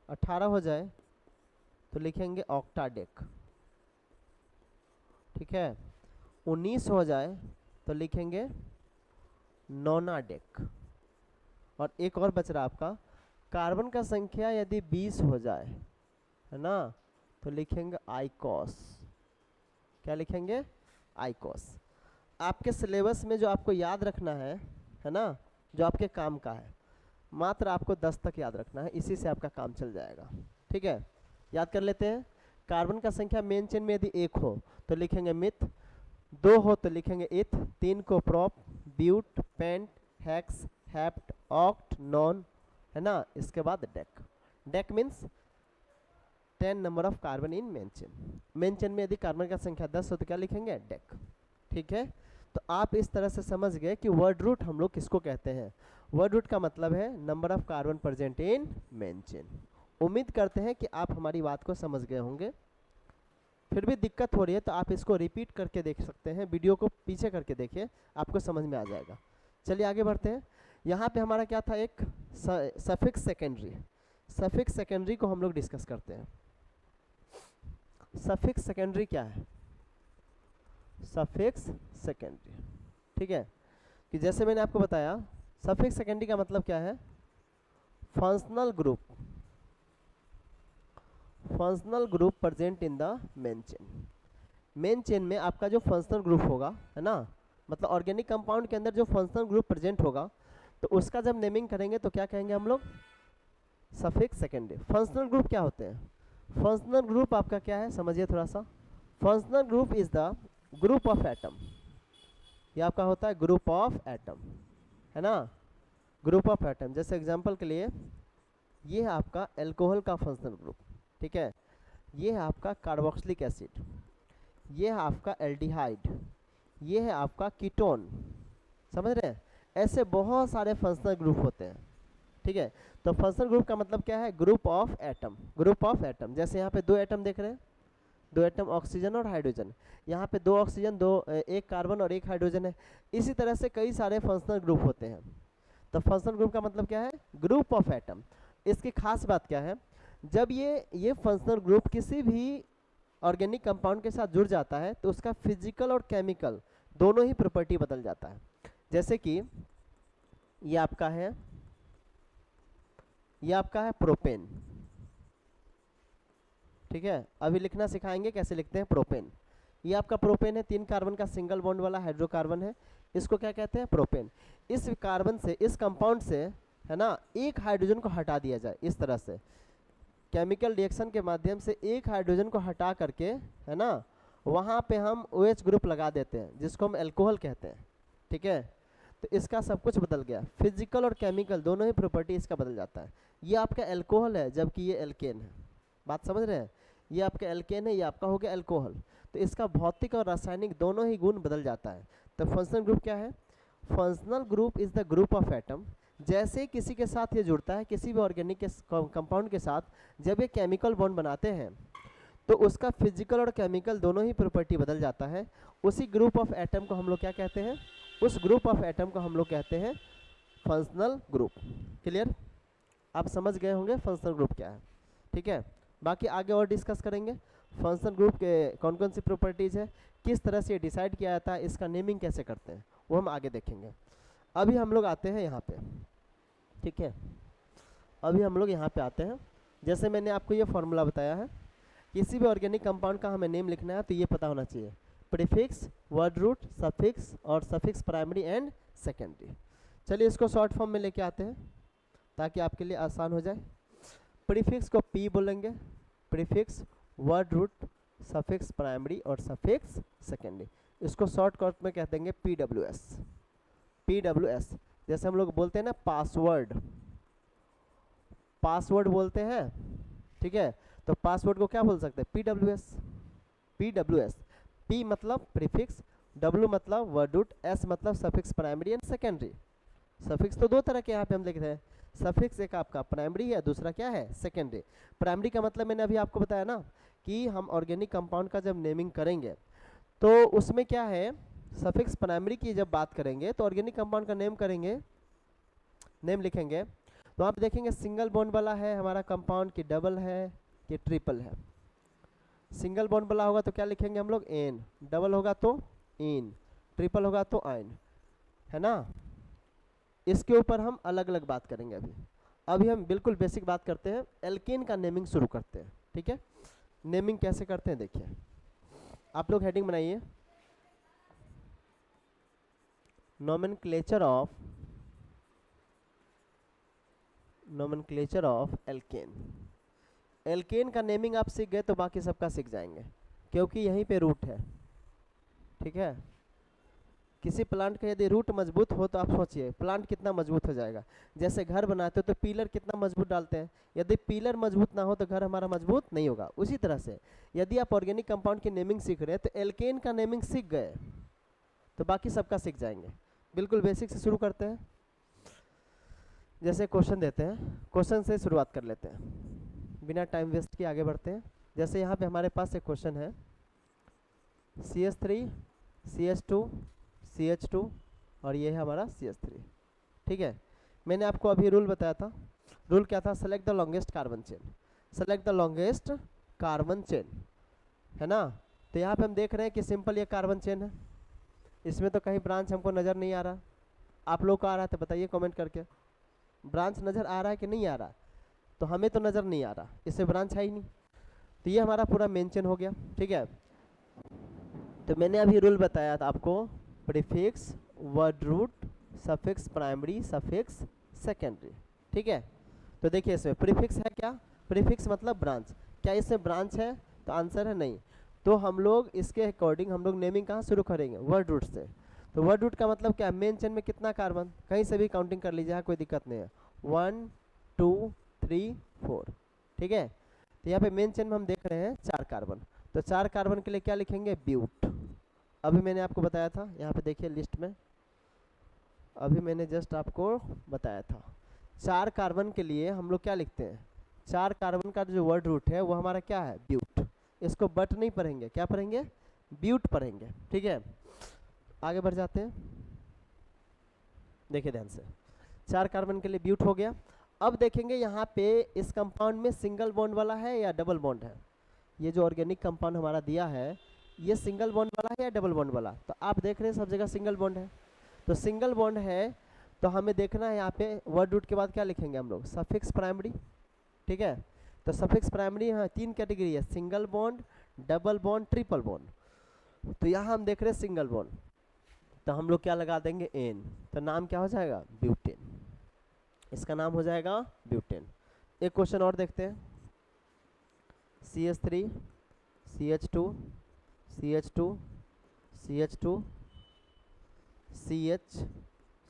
18 हो जाए तो लिखेंगे ऑक्टाडेक, ठीक है। 19 हो जाए तो लिखेंगे नोनाडेक। और एक और बच रहा आपका, कार्बन का संख्या यदि 20 हो जाए, है ना, तो लिखेंगे आइकॉस, क्या लिखेंगे, आइकॉस। आपके सिलेबस में जो आपको याद रखना है ना, जो आपके काम का है, मात्र आपको 10 तक याद रखना है, इसी से आपका काम चल जाएगा, ठीक है। याद कर लेते हैं, कार्बन का संख्या मेन चेन में यदि 1 हो तो लिखेंगे मिथ, 2 हो तो लिखेंगे इथ, 3 को prop, but, pent, hex, hept, oct, non, है ना। इसके बाद dec, dec means 10 number of carbon in main chain. Main chain में यदि कार्बन का संख्या 10 हो तो क्या लिखेंगे, डेक, ठीक है। तो आप इस तरह से समझ गए कि वर्ड रूट हम लोग किसको कहते हैं। वर्ड रूट का मतलब है number of carbon present in main chain. उम्मीद करते हैं कि आप हमारी बात को समझ गए होंगे। फिर भी दिक्कत हो रही है तो आप इसको रिपीट करके देख सकते हैं, वीडियो को पीछे करके देखिए, आपको समझ में आ जाएगा। चलिए आगे बढ़ते हैं। यहाँ पे हमारा क्या था, एक सफिक्स सेकेंडरी, सफिक्स सेकेंडरी को हम लोग डिस्कस करते हैं। सफिक्स सेकेंडरी क्या है, सफिक्स सेकेंडरी, ठीक है, कि जैसे मैंने आपको बताया सफिक्स सेकेंडरी का मतलब क्या है, functional group, functional group present in the main chain. Main chain में आपका जो फंक्शनल ग्रुप होगा, है ना, मतलब ऑर्गेनिक कंपाउंड के अंदर जो फंक्शनल ग्रुप प्रेजेंट होगा तो उसका जब नेमिंग करेंगे तो क्या कहेंगे हम लोग, सफिक्स सेकेंडरी। फंक्शनल ग्रुप क्या होते हैं, फंक्शनल ग्रुप आपका क्या है समझिए थोड़ा सा। Functional group is the group of atom, ये आपका होता है ग्रुप ऑफ एटम, है ना, ग्रुप ऑफ एटम। जैसे एग्जांपल के लिए ये है आपका एल्कोहल का फंक्शनल ग्रुप, ठीक है, ये है आपका कार्बोक्सिलिक एसिड, ये है आपका एल्डिहाइड, ये है आपका कीटोन, समझ रहे हैं। ऐसे बहुत सारे फंक्शनल ग्रुप होते हैं, ठीक है। तो फंक्शनल ग्रुप का मतलब क्या है, group of atom, group of atom. जैसे यहाँ पे 2 एटम देख रहे हैं, 2 एटम ऑक्सीजन और हाइड्रोजन, यहाँ पे 2 ऑक्सीजन, 1 कार्बन और 1 हाइड्रोजन है। इसी तरह से कई सारे फंक्शनल ग्रुप होते हैं। तो फंक्शनल ग्रुप का मतलब क्या है, ग्रुप ऑफ एटम। इसकी खास बात क्या है, जब ये फंक्शनल ग्रुप किसी भी ऑर्गेनिक कंपाउंड के साथ जुड़ जाता है तो उसका फिजिकल और केमिकल दोनों ही प्रॉपर्टी बदल जाता है। जैसे कि ये आपका है प्रोपेन, ठीक है। अभी लिखना सिखाएंगे कैसे लिखते हैं प्रोपेन। ये आपका प्रोपेन है, 3 कार्बन का सिंगल बॉन्ड वाला हाइड्रोकार्बन है, इसको क्या कहते हैं, प्रोपेन। इस कार्बन से, इस कंपाउंड से, है ना, एक हाइड्रोजन को हटा दिया जाए इस तरह से, केमिकल रिएक्शन के माध्यम से एक हाइड्रोजन को हटा करके, है ना, वहाँ पे हम OH ग्रुप लगा देते हैं जिसको हम एल्कोहल कहते हैं, ठीक है। तो इसका सब कुछ बदल गया, फिजिकल और केमिकल दोनों ही प्रॉपर्टी इसका बदल जाता है। ये आपका एल्कोहल है जबकि ये एल्केन है, बात समझ रहे हैं, ये आपका एल्केन है, ये आपका हो गया एल्कोहल। तो इसका भौतिक और रासायनिक दोनों ही गुण बदल जाता है। तो फंक्शनल ग्रुप क्या है, functional group is the group of atom. जैसे किसी के साथ ये जुड़ता है, किसी भी ऑर्गेनिक के कंपाउंड के साथ, जब ये केमिकल बॉन्ड बनाते हैं तो उसका फिजिकल और केमिकल दोनों ही प्रॉपर्टी बदल जाता है। उसी ग्रुप ऑफ एटम को हम लोग क्या कहते हैं, उस ग्रुप ऑफ एटम को हम लोग कहते हैं फंक्शनल ग्रुप। क्लियर, आप समझ गए होंगे फंक्शनल ग्रुप क्या है, ठीक है। बाकी आगे और डिस्कस करेंगे फंक्शनल ग्रुप के कौन कौन सी प्रॉपर्टीज़ है, किस तरह से डिसाइड किया जाता है, इसका नेमिंग कैसे करते हैं, वो हम आगे देखेंगे। अभी हम लोग आते हैं यहाँ पे, ठीक है। अभी हम लोग यहाँ पे आते हैं, जैसे मैंने आपको ये फॉर्मूला बताया है, किसी भी ऑर्गेनिक कंपाउंड का हमें नेम लिखना है तो ये पता होना चाहिए, प्रीफिक्स, वर्ड रूट, सफिक्स और सफिक्स प्राइमरी एंड सेकेंडरी। चलिए इसको शॉर्ट फॉर्म में लेके आते हैं ताकि आपके लिए आसान हो जाए। प्रीफिक्स को P बोलेंगे, prefix, word root, suffix primary और सफिक्स सेकेंडरी। इसको शॉर्टकट में कह देंगे PWS। PWS जैसे हम लोग बोलते हैं ना पासवर्ड, पासवर्ड बोलते हैं, ठीक है। तो पासवर्ड को क्या बोल सकते हैं, PWS। PWS, P मतलब प्रीफिक्स, W मतलब वर्ड रूट, S मतलब suffix primary and secondary. Suffix तो दो तरह के यहाँ पे हम लिख रहे हैं, सफिक्स एक आपका प्राइमरी है, दूसरा क्या है, सेकेंडरी। प्राइमरी का मतलब मैंने अभी आपको बताया ना कि हम ऑर्गेनिक कंपाउंड का जब नेमिंग करेंगे तो उसमें क्या है, सफिक्स प्राइमरी की जब बात करेंगे तो ऑर्गेनिक कंपाउंड का नेम करेंगे, नेम लिखेंगे तो आप देखेंगे सिंगल बॉन्ड वाला है हमारा कंपाउंड कि डबल है कि ट्रिपल है। सिंगल बॉन्ड वाला होगा तो क्या लिखेंगे हम लोग, एन, डबल होगा तो इन, ट्रिपल होगा तो आइन, है ना। इसके ऊपर हम अलग अलग बात करेंगे। अभी हम बिल्कुल बेसिक बात करते हैं, एल्केन का नेमिंग शुरू करते हैं, ठीक है। नेमिंग कैसे करते हैं देखिए, आप लोग हेडिंग बनाइए, नोमेनक्लेचर ऑफ एल्केन। एल्केन का नेमिंग आप सीख गए तो बाकी सबका सीख जाएंगे क्योंकि यहीं पे रूट है, ठीक है। किसी प्लांट का यदि रूट मजबूत हो तो आप सोचिए प्लांट कितना मजबूत हो जाएगा। जैसे घर बनाते हो तो पिलर कितना मजबूत डालते हैं, यदि पिलर मजबूत ना हो तो घर हमारा मजबूत नहीं होगा। उसी तरह से यदि आप ऑर्गेनिक कंपाउंड की नेमिंग सीख रहे हैं तो एल्केन का नेमिंग सीख गए तो बाकी सबका सीख जाएंगे। बिल्कुल बेसिक से शुरू करते हैं, जैसे क्वेश्चन देते हैं, क्वेश्चन से शुरुआत कर लेते हैं, बिना टाइम वेस्ट किए आगे बढ़ते हैं। जैसे यहाँ पे हमारे पास एक क्वेश्चन है, CH3, CH2, CH2 और ये है हमारा CH3, ठीक है। मैंने आपको अभी रूल बताया था, रूल क्या था, select the longest carbon chain, select the longest carbon chain, है ना। तो यहाँ पे हम देख रहे हैं कि सिंपल ये कार्बन चेन है, इसमें तो कहीं ब्रांच हमको नज़र नहीं आ रहा। आप लोग को आ रहा है तो बताइए कमेंट करके, ब्रांच नज़र आ रहा है कि नहीं आ रहा। तो हमें तो नज़र नहीं आ रहा, इससे ब्रांच है ही नहीं। तो ये हमारा पूरा मेन चेन हो गया, ठीक है। तो मैंने अभी रूल बताया था आपको, prefix, word root, suffix primary, suffix secondary, ठीक है। तो देखिए इसमें प्रीफिक्स है क्या, प्रीफिक्स मतलब ब्रांच, क्या इसमें ब्रांच है, तो आंसर है नहीं। तो हम लोग इसके अकॉर्डिंग हम लोग नेमिंग कहाँ शुरू करेंगे, वर्ड रूट से। तो वर्ड रूट का मतलब क्या, मेन चेन में कितना कार्बन, कहीं से भी काउंटिंग कर लीजिए, कोई दिक्कत नहीं है, 1 2 3 4, ठीक है। तो यहाँ पे मेन चेन में हम देख रहे हैं 4 कार्बन, तो 4 कार्बन के लिए क्या लिखेंगे, ब्यूट। अभी मैंने आपको बताया था, यहाँ पे देखिए लिस्ट में, अभी मैंने जस्ट आपको बताया था 4 कार्बन के लिए हम लोग क्या लिखते हैं, 4 कार्बन का जो वर्ड रूट है वो हमारा क्या है, ब्यूट। इसको बट नहीं पढ़ेंगे, क्या पढ़ेंगे, ब्यूट पढ़ेंगे, ठीक है। आगे बढ़ जाते हैं, देखिए ध्यान से, 4 कार्बन के लिए ब्यूट हो गया। अब देखेंगे यहाँ पे इस कंपाउंड में सिंगल बॉन्ड वाला है या डबल बॉन्ड है। ये जो ऑर्गेनिक कंपाउंड हमारा दिया है ये सिंगल बॉन्ड वाला है या डबल बॉन्ड वाला, तो आप देख रहे हैं सब जगह सिंगल बॉन्ड है। तो सिंगल बॉन्ड है तो हमें देखना है यहाँ पे वर्ड रूट के बाद क्या लिखेंगे हम लोग, सफिक्स प्राइमरी। ठीक है, तो सफिक्स प्राइमरी यहाँ 3 कैटेगरी है, single bond, double bond, triple bond. तो यहाँ हम देख रहे हैं सिंगल बॉन्ड, तो हम लोग क्या लगा देंगे एन, तो नाम क्या हो जाएगा ब्यूटेन, इसका नाम हो जाएगा ब्यूटेन। एक क्वेश्चन और देखते हैं, CH3 CH2 CH2 CH2 CH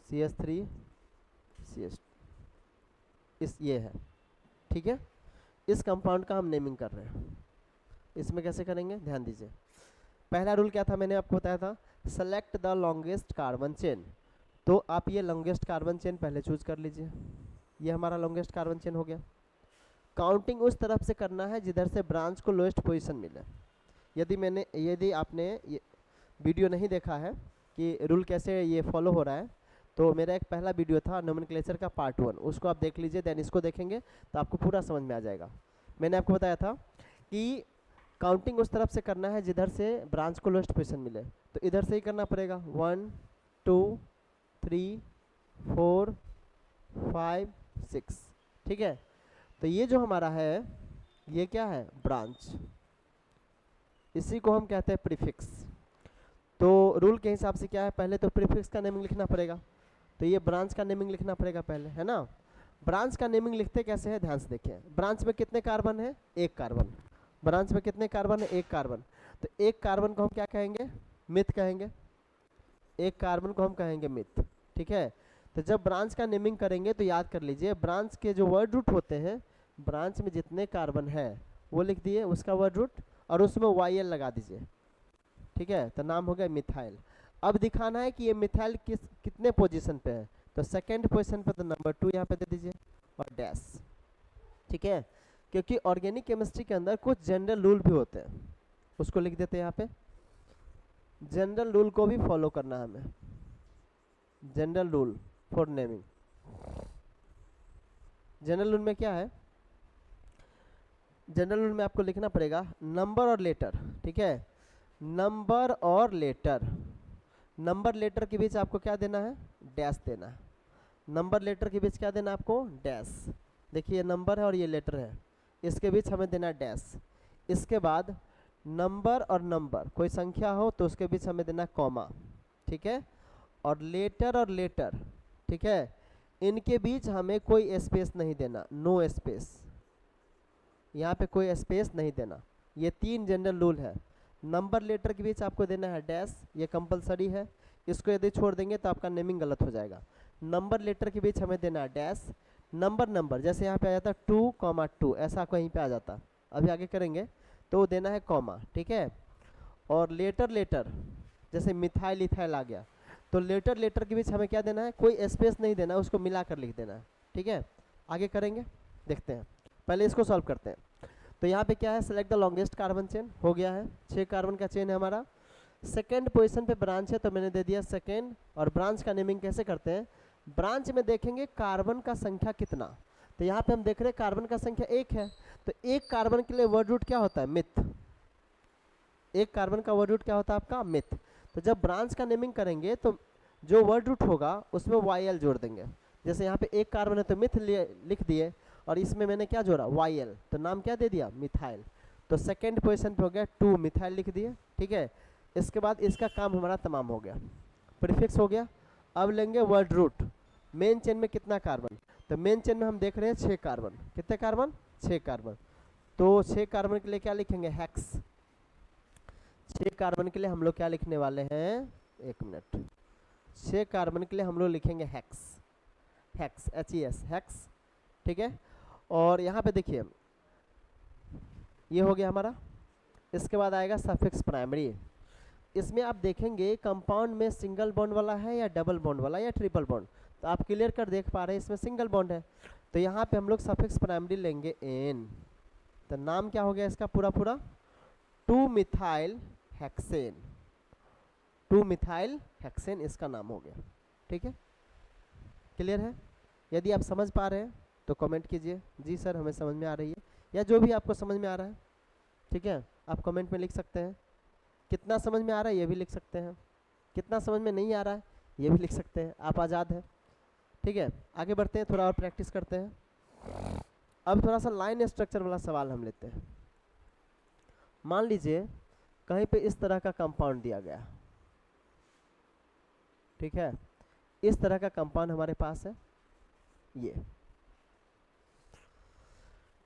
CH3 CH, इस ये है। ठीक है, इस कंपाउंड का हम नेमिंग कर रहे हैं। इसमें कैसे करेंगे ध्यान दीजिए। पहला रूल क्या था, मैंने आपको बताया था, select the longest carbon chain. तो आप ये लॉन्गेस्ट कार्बन चेन पहले चूज कर लीजिए, ये हमारा लॉन्गेस्ट कार्बन चेन हो गया। काउंटिंग उस तरफ से करना है जिधर से ब्रांच को लोएस्ट पोजीशन मिले। यदि आपने ये वीडियो नहीं देखा है कि रूल कैसे ये फॉलो हो रहा है, तो मेरा एक पहला वीडियो था नोमेनक्लेचर का पार्ट 1, उसको आप देख लीजिए, देन इसको देखेंगे तो आपको पूरा समझ में आ जाएगा। मैंने आपको बताया था कि काउंटिंग उस तरफ से करना है जिधर से ब्रांच को लोएस्ट पोजीशन मिले, तो इधर से ही करना पड़ेगा 1 2 3 4 5 6। ठीक है, तो ये जो हमारा है ये क्या है ब्रांच, इसी को हम कहते हैं प्रीफिक्स। तो रूल के हिसाब से क्या है, पहले तो प्रीफिक्स का नेमिंग लिखना पड़ेगा, तो ये ब्रांच का नेमिंग लिखना पड़ेगा पहले, है ना। ब्रांच का नेमिंग लिखते कैसे है ध्यान से देखिए। ब्रांच में कितने कार्बन है, 1 कार्बन। ब्रांच में कितने कार्बन है, 1 कार्बन। तो 1 कार्बन को हम क्या कहेंगे, मिथ कहेंगे। 1 कार्बन को हम कहेंगे मिथ। ठीक है, तो जब ब्रांच का नेमिंग करेंगे तो याद कर लीजिए, ब्रांच के जो वर्ड रूट होते हैं, ब्रांच में जितने कार्बन है वो लिख दिए उसका वर्ड रूट, और उसमें YL लगा दीजिए। ठीक है, तो नाम हो गया मिथाइल। अब दिखाना है कि ये मिथाइल कितने पोजीशन पे है, तो सेकंड पोजीशन पे, तो नंबर 2 यहाँ पे दे दीजिए और डैश। ठीक है, क्योंकि ऑर्गेनिक केमिस्ट्री के अंदर कुछ जनरल रूल भी होते हैं, उसको लिख देते हैं यहाँ पे। जनरल रूल को भी फॉलो करना है हमें, general rule for naming. General rule में क्या है, जनरल रूल में आपको लिखना पड़ेगा नंबर और लेटर। ठीक है, नंबर और लेटर, नंबर लेटर के बीच आपको क्या देना है, डैश देना है। नंबर लेटर के बीच क्या देना है आपको, डैश। देखिए ये नंबर है और ये लेटर है, इसके बीच हमें देना है डैश। इसके बाद नंबर और नंबर, कोई संख्या हो तो उसके बीच हमें देना कॉमा। ठीक है, और लेटर, ठीक है, इनके बीच हमें कोई स्पेस नहीं देना, नो स्पेस, यहाँ पे कोई स्पेस नहीं देना। ये 3 जनरल रूल है। नंबर लेटर के बीच आपको देना है डैश, ये कंपलसरी है, इसको यदि छोड़ देंगे तो आपका नेमिंग गलत हो जाएगा। नंबर लेटर के बीच हमें देना है डैश। नंबर जैसे यहाँ पे आ जाता 2,2, ऐसा कहीं पे आ जाता, अभी आगे करेंगे, तो देना है कॉमा। ठीक है, और लेटर जैसे मिथाइल इथाइल आ गया, तो लेटर के बीच हमें क्या देना है, कोई स्पेस नहीं देना, उसको मिला कर लिख देना है। ठीक है, आगे करेंगे, देखते हैं, पहले इसको सॉल्व करते हैं। तो यहाँ पे क्या है, select the longest carbon chain हो गया है, 6 कार्बन का चेन है हमारा। सेकेंड पोजीशन पे ब्रांच है तो मैंने दे दिया सेकेंड। और ब्रांच का नेमिंग कैसे करते हैं, ब्रांच में देखेंगे कार्बन का संख्या कितना, तो यहाँ पे हम देख रहे हैं कार्बन का संख्या 1 है, तो 1 कार्बन के लिए वर्ड रूट क्या होता है, मिथ। 1 कार्बन का वर्ड रूट क्या होता है आपका, मिथ। तो जब ब्रांच का नेमिंग करेंगे तो जो वर्ड रूट होगा उसमें YL जोड़ देंगे। जैसे यहाँ पे 1 कार्बन है तो मिथ लिख दिए, और इसमें मैंने क्या जोड़ा, YL, तो नाम क्या दे दिया, मिथाइल। तो सेकेंड पोजीशन पे हो गया 2 मिथाइल लिख दिए। ठीक है, इसके बाद इसका काम हमारा तमाम हो गया, प्रीफिक्स हो गया। अब लेंगे वर्ड रूट, मेन चेन में कितना कार्बन, तो मेन चेन में हम देख रहे हैं 6 कार्बन। कितने कार्बन, 6 कार्बन। तो 6 कार्बन के लिए क्या लिखेंगे, हेक्स। 6 कार्बन के लिए हम लोग क्या लिखने वाले हैं, 1 मिनट, 6 कार्बन के लिए हम लोग लिखेंगे हेक्स, हेक्स HES, हेक्स। ठीक है, और यहाँ पे देखिए ये हो गया हमारा। इसके बाद आएगा सफिक्स प्राइमरी। इसमें आप देखेंगे कंपाउंड में सिंगल बॉन्ड वाला है या डबल बॉन्ड वाला या ट्रिपल बॉन्ड, तो आप क्लियर कर देख पा रहे हैं इसमें सिंगल बॉन्ड है, तो यहाँ पे हम लोग सफिक्स प्राइमरी लेंगे एन। तो नाम क्या हो गया इसका पूरा 2 मिथाइल हेक्सेन, 2 मिथाइल हेक्सेन इसका नाम हो गया। ठीक है, क्लियर है। यदि आप समझ पा रहे हैं तो कमेंट कीजिए, जी सर हमें समझ में आ रही है, या जो भी आपको समझ में आ रहा है, ठीक है, आप कमेंट में लिख सकते हैं। कितना समझ में आ रहा है ये भी लिख सकते हैं, कितना समझ में नहीं आ रहा है ये भी लिख सकते हैं, आप आज़ाद हैं, ठीक है। आगे बढ़ते हैं, थोड़ा और प्रैक्टिस करते हैं। अब थोड़ा सा लाइन स्ट्रक्चर वाला सवाल हम लेते हैं। मान लीजिए कहीं पे इस तरह का कंपाउंड दिया गया, ठीक है, इस तरह का कंपाउंड हमारे पास है, ये,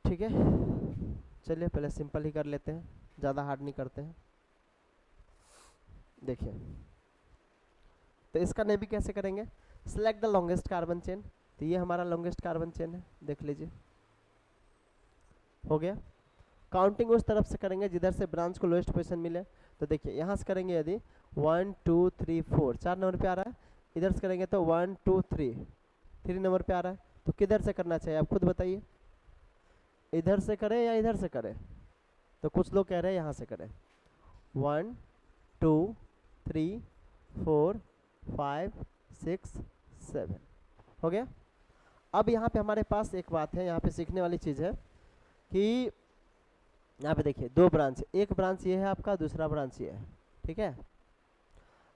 ठीक है। चलिए पहले सिंपल ही कर लेते हैं, ज़्यादा हार्ड नहीं करते हैं। देखिए तो इसका नेमी कैसे करेंगे, select the longest carbon chain, तो ये हमारा लॉन्गेस्ट कार्बन चेन है, देख लीजिए हो गया। काउंटिंग उस तरफ से करेंगे जिधर से ब्रांच को लोएस्ट पोजीशन मिले, तो देखिए यहाँ से करेंगे यदि 1 2 3 4 4 नंबर पे आ रहा है, इधर से करेंगे तो 1 2 3 नंबर पे आ रहा है, तो किधर से करना चाहिए आप खुद बताइए, इधर से करें या इधर से करें, तो कुछ लोग कह रहे हैं यहाँ से करें। 1 2 3 4 5 6 7 हो गया। अब यहाँ पे हमारे पास एक बात है, यहाँ पे सीखने वाली चीज़ है कि यहाँ पे देखिए दो ब्रांच, एक ब्रांच ये है आपका, दूसरा ब्रांच ये है, ठीक है।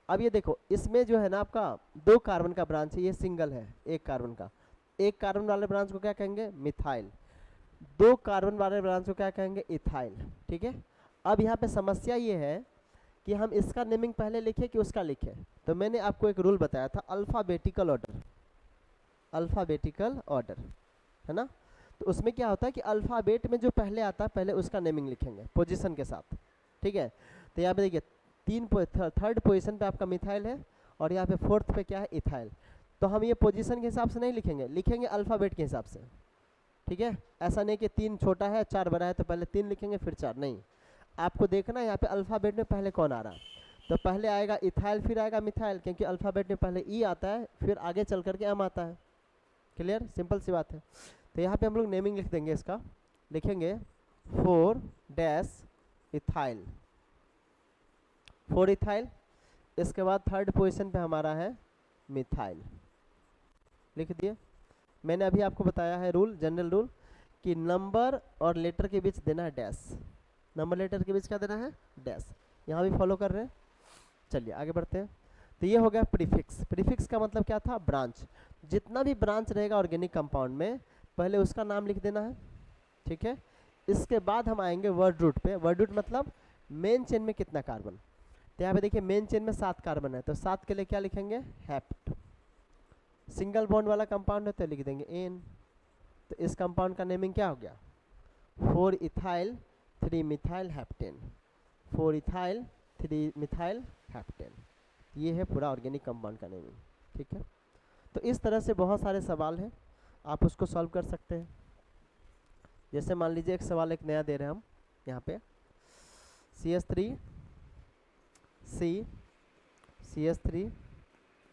अब ये देखो इसमें जो है ना आपका 2 कार्बन का ब्रांच है, ये सिंगल है 1 कार्बन का, 1 कार्बन वाले ब्रांच को क्या कहेंगे, मिथाइल, 2 कार्बन वाले ब्रांच को क्या कहेंगे, इथाइल, ठीक है। अब यहाँ पे समस्या ये है कि हम इसका नेमिंग पहले लिखे कि उसका लिखे, तो मैंने आपको एक रूल बताया था, अल्फ़ाबेटिकल ऑर्डर, अल्फ़ाबेटिकल ऑर्डर है ना। तो उसमें क्या होता है कि अल्फ़ाबेट में जो पहले आता है पहले उसका नेमिंग लिखेंगे पोजीशन के साथ, ठीक है। तो यहाँ पे देखिए थर्ड पोजीशन पे आपका मिथाइल है और यहाँ पे 4th पे क्या है, इथाइल। तो हम ये पोजीशन के हिसाब से नहीं लिखेंगे, लिखेंगे अल्फ़ाबेट के हिसाब से, ठीक है। ऐसा नहीं कि 3 छोटा है 4 बड़ा है तो पहले 3 लिखेंगे फिर 4, नहीं, आपको देखना है यहाँ पे अल्फ़ाबेट में पहले कौन आ रहा है, तो पहले आएगा इथाइल फिर आएगा मिथाइल, क्योंकि अल्फ़ाबेट में पहले ई आता है फिर आगे चल करके एम आता है, क्लियर, सिंपल सी बात है। तो यहाँ पे हम लोग नेमिंग लिख देंगे, इसका लिखेंगे 4 इथाइल, 4 इथाइल, इसके बाद थर्ड पोजीशन पे हमारा है मिथाइल, लिख दिए। मैंने अभी आपको बताया है रूल, जनरल रूल, कि नंबर और लेटर के बीच देना है डैश, नंबर लेटर के बीच क्या देना है, डैश, यहाँ भी फॉलो कर रहे हैं। चलिए आगे बढ़ते हैं। तो ये हो गया प्रीफिक्स, प्रीफिक्स का मतलब क्या था, ब्रांच, जितना भी ब्रांच रहेगा ऑर्गेनिक कंपाउंड में पहले उसका नाम लिख देना है, ठीक है। इसके बाद हम आएंगे वर्ड रूट पे, वर्ड रूट मतलब मेन चेन में कितना कार्बन, तो यहाँ पे देखिए मेन चेन में 7 कार्बन है, तो 7 के लिए क्या लिखेंगे, हेप्ट, सिंगल बॉन्ड वाला कंपाउंड है तो लिख देंगे एन। तो इस कंपाउंड का नेमिंग क्या हो गया, 4 ethyl 3 methyl heptane, 4 ethyl 3 methyl heptane, ये है पूरा ऑर्गेनिक कंपाउंड का नेमिंग, ठीक है। तो इस तरह से बहुत सारे सवाल हैं, आप उसको सॉल्व कर सकते हैं। जैसे मान लीजिए एक सवाल एक नया दे रहे हैं हम यहाँ पे, CH3 C CH3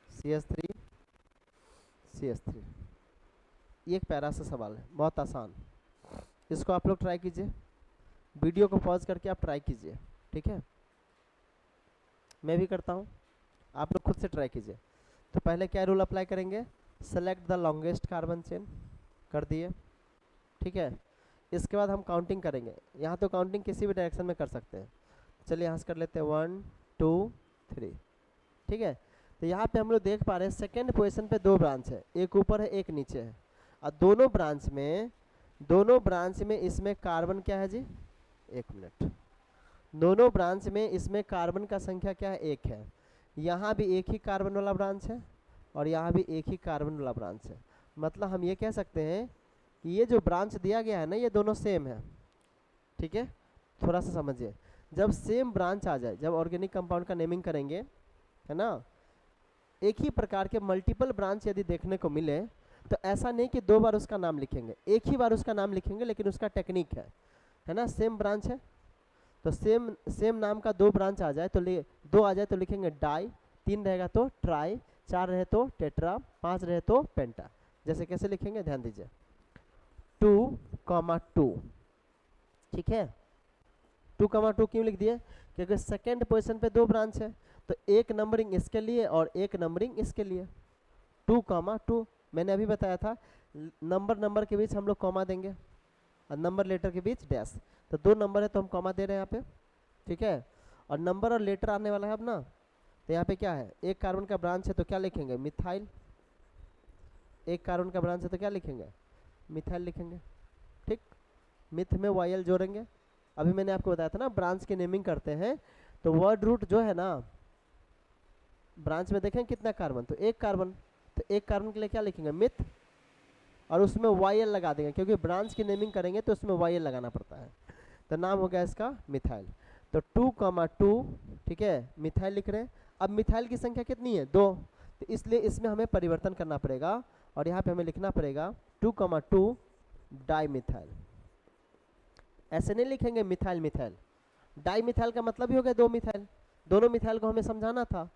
CH3 CH3, ये एक पैरा सा सवाल है, बहुत आसान, इसको आप लोग ट्राई कीजिए, वीडियो को पॉज करके आप ट्राई कीजिए, ठीक है। मैं भी करता हूँ, आप लोग खुद से ट्राई कीजिए। तो पहले क्या रूल अप्लाई करेंगे, select the longest carbon chain, कर दिए, ठीक है। इसके बाद हम काउंटिंग करेंगे, यहाँ तो काउंटिंग किसी भी डायरेक्शन में कर सकते हैं, चलिए यहाँ से कर लेते हैं 1 2 3, ठीक है। तो यहाँ पे हम लोग देख पा रहे हैं सेकेंड पोजीशन पे 2 ब्रांच है, एक ऊपर है एक नीचे है, और दोनों ब्रांच में इसमें कार्बन क्या है जी, 1 मिनट, दोनों ब्रांच में इसमें कार्बन का संख्या क्या है, 1 है, यहाँ भी एक ही कार्बन वाला ब्रांच है और यहाँ भी एक ही कार्बन वाला ब्रांच है, मतलब हम ये कह सकते हैं कि ये जो ब्रांच दिया गया है ना ये दोनों सेम है, ठीक है। थोड़ा सा समझिए, जब सेम ब्रांच आ जाए, जब ऑर्गेनिक कंपाउंड का नेमिंग करेंगे, है ना, एक ही प्रकार के मल्टीपल ब्रांच यदि देखने को मिले तो ऐसा नहीं कि 2 बार उसका नाम लिखेंगे, एक ही बार उसका नाम लिखेंगे, लेकिन उसका टेक्निक है ना, सेम ब्रांच है तो सेम नाम का 2 ब्रांच आ जाए तो 2 आ जाए तो लिखेंगे डाई, 3 रहेगा तो ट्राई, 4 रहे तो टेट्रा, 5 रहे तो पेंटा। जैसे कैसे लिखेंगे ध्यान दीजिए, 2,2, ठीक है। 2,2 क्यों लिख दिए, क्योंकि सेकेंड पोजीशन पे 2 ब्रांच है, तो एक नंबरिंग इसके लिए और एक नंबरिंग इसके लिए, 2,2 मैंने अभी बताया था नंबर के बीच हम लोग कॉमा देंगे और नंबर लेटर के बीच डैश। तो 2 नंबर है तो हम कॉमा दे रहे हैं यहाँ पे, ठीक है। और नंबर और लेटर आने वाला है अब ना, तो यहाँ पे क्या है, एक कार्बन का ब्रांच है तो क्या लिखेंगे, मिथाइल। एक कार्बन का ब्रांच है तो क्या लिखेंगे, मिथाइल लिखेंगे, ठीक। मिथ में वायल जोड़ेंगे। अभी मैंने आपको बताया था ना ब्रांच की नेमिंग करते हैं तो वर्ड रूट जो है ना, ब्रांच में देखें कितना कार्बन, तो एक कार्बन, तो एक कार्बन के लिए क्या लिखेंगे, मिथ, और उसमें वायल लगा देंगे क्योंकि ब्रांच की नेमिंग करेंगे तो उसमें वायल लगाना पड़ता है। तो नाम हो गया इसका मिथाइल। तो 2,2, ठीक है, मिथाइल लिख रहे हैं। अब मिथाइल की संख्या कितनी है, 2, तो इसलिए इसमें हमें परिवर्तन करना पड़ेगा और यहाँ पे हमें लिखना पड़ेगा 2,2 डाई मिथाइल। ऐसे नहीं लिखेंगे मिथाइल मिथाइल, डाई मिथाइल का मतलब ही हो गया 2 मिथाइल। दोनों मिथाइल को हमें समझाना था,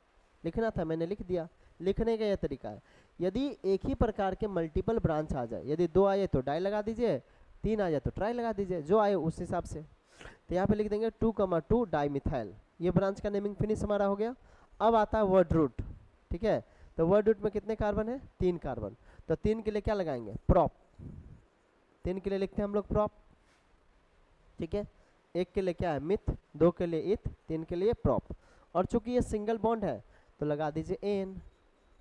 लिखना था, मैंने लिख दिया। लिखने का यह तरीका है, यदि एक ही प्रकार के मल्टीपल ब्रांच आ जाए, यदि 2 आए तो डाई लगा दीजिए, 3 आ जाए तो ट्राई लगा दीजिए, जो आए उस हिसाब से। तो यहाँ पे लिख देंगे 2,2 डाई मिथाइल। ये ब्रांच का नेमिंग फिनिश हमारा हो गया। अब आता है वर्ड रूट, ठीक है। तो वर्ड रूट में कितने कार्बन है, 3 कार्बन। तो 3 के लिए क्या लगाएंगे, प्रॉप। 3 के लिए लिखते हैं हम लोग प्रॉप, ठीक है। एक के लिए क्या है, मिथ, 2 के लिए इथ, 3 के लिए प्रॉप। और चूंकि ये सिंगल बॉन्ड है तो लगा दीजिए एन,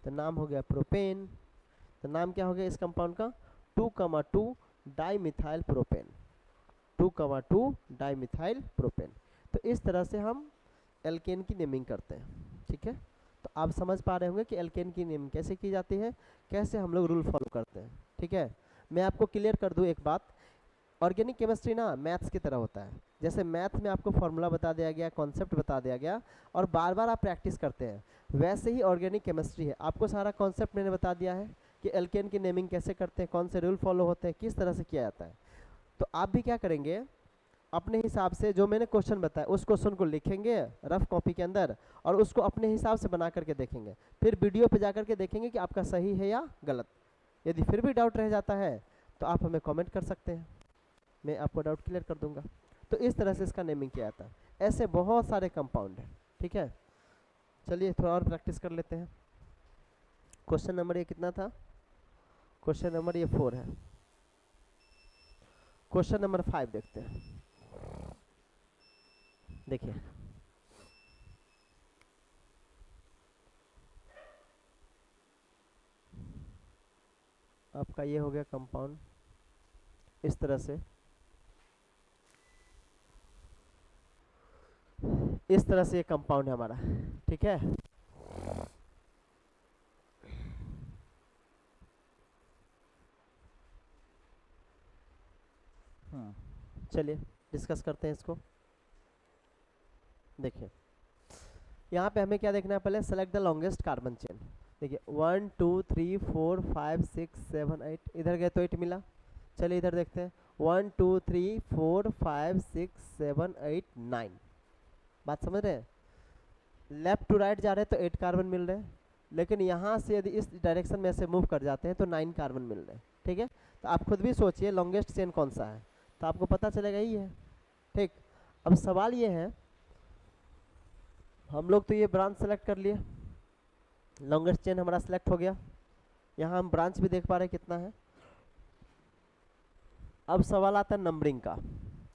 तो नाम हो गया प्रोपेन। तो नाम क्या हो गया इस कंपाउंड का, 2,2 di methyl propane. 2,2 di methyl propane. तो इस तरह से हम एल्केन की नेमिंग करते हैं, ठीक है। तो आप समझ पा रहे होंगे कि एल्केन की नेमिंग कैसे की जाती है, कैसे हम लोग रूल फॉलो करते हैं, ठीक है। मैं आपको क्लियर कर दूं एक बात, ऑर्गेनिक केमिस्ट्री ना मैथ्स की तरह होता है। जैसे मैथ में आपको फॉर्मूला बता दिया गया, कॉन्सेप्ट बता दिया गया और बार बार आप प्रैक्टिस करते हैं, वैसे ही ऑर्गेनिक केमिस्ट्री है। आपको सारा कॉन्सेप्ट मैंने बता दिया है कि एल्केन की नेमिंग कैसे करते हैं, कौन से रूल फॉलो होते हैं, किस तरह से किया जाता है। तो आप भी क्या करेंगे, अपने हिसाब से जो मैंने क्वेश्चन बताया उस क्वेश्चन को लिखेंगे रफ कॉपी के अंदर और उसको अपने हिसाब से बना करके देखेंगे। फिर वीडियो पे जा करके देखेंगे कि आपका सही है या गलत। यदि फिर भी डाउट रह जाता है तो आप हमें कमेंट कर सकते हैं, मैं आपको डाउट क्लियर कर दूंगा। तो इस तरह से इसका नेमिंग किया जाता है। ऐसे बहुत सारे कंपाउंड हैं, ठीक है। चलिए थोड़ा और प्रैक्टिस कर लेते हैं। क्वेश्चन नंबर ये कितना था, क्वेश्चन नंबर ये 4 है। क्वेश्चन नंबर 5 देखते हैं। देखिए आपका ये हो गया कंपाउंड इस तरह से, इस तरह से ये कंपाउंड है हमारा, ठीक है। चलिए डिस्कस करते हैं इसको। देखिए यहाँ पे हमें क्या देखना है, पहले select the longest carbon chain. देखिए 1 2 3 4 5 6 7 8, इधर गए तो 8 मिला। चलिए इधर देखते हैं 1 2 3 4 5 6 7 8 9। बात समझ रहे हैं, लेफ्ट टू राइट जा रहे हैं तो 8 कार्बन मिल रहे हैं, लेकिन यहाँ से यदि इस डायरेक्शन में से मूव कर जाते हैं तो 9 कार्बन मिल रहे हैं, ठीक है। तो आप खुद भी सोचिए लॉन्गेस्ट चेन कौन सा है, तो आपको पता चलेगा ही है, ठीक। अब सवाल ये है, हम लोग तो ये ब्रांच सेलेक्ट कर लिए, लॉन्गेस्ट चेन हमारा सेलेक्ट हो गया। यहाँ हम ब्रांच भी देख पा रहे हैं कितना है। अब सवाल आता है नंबरिंग का,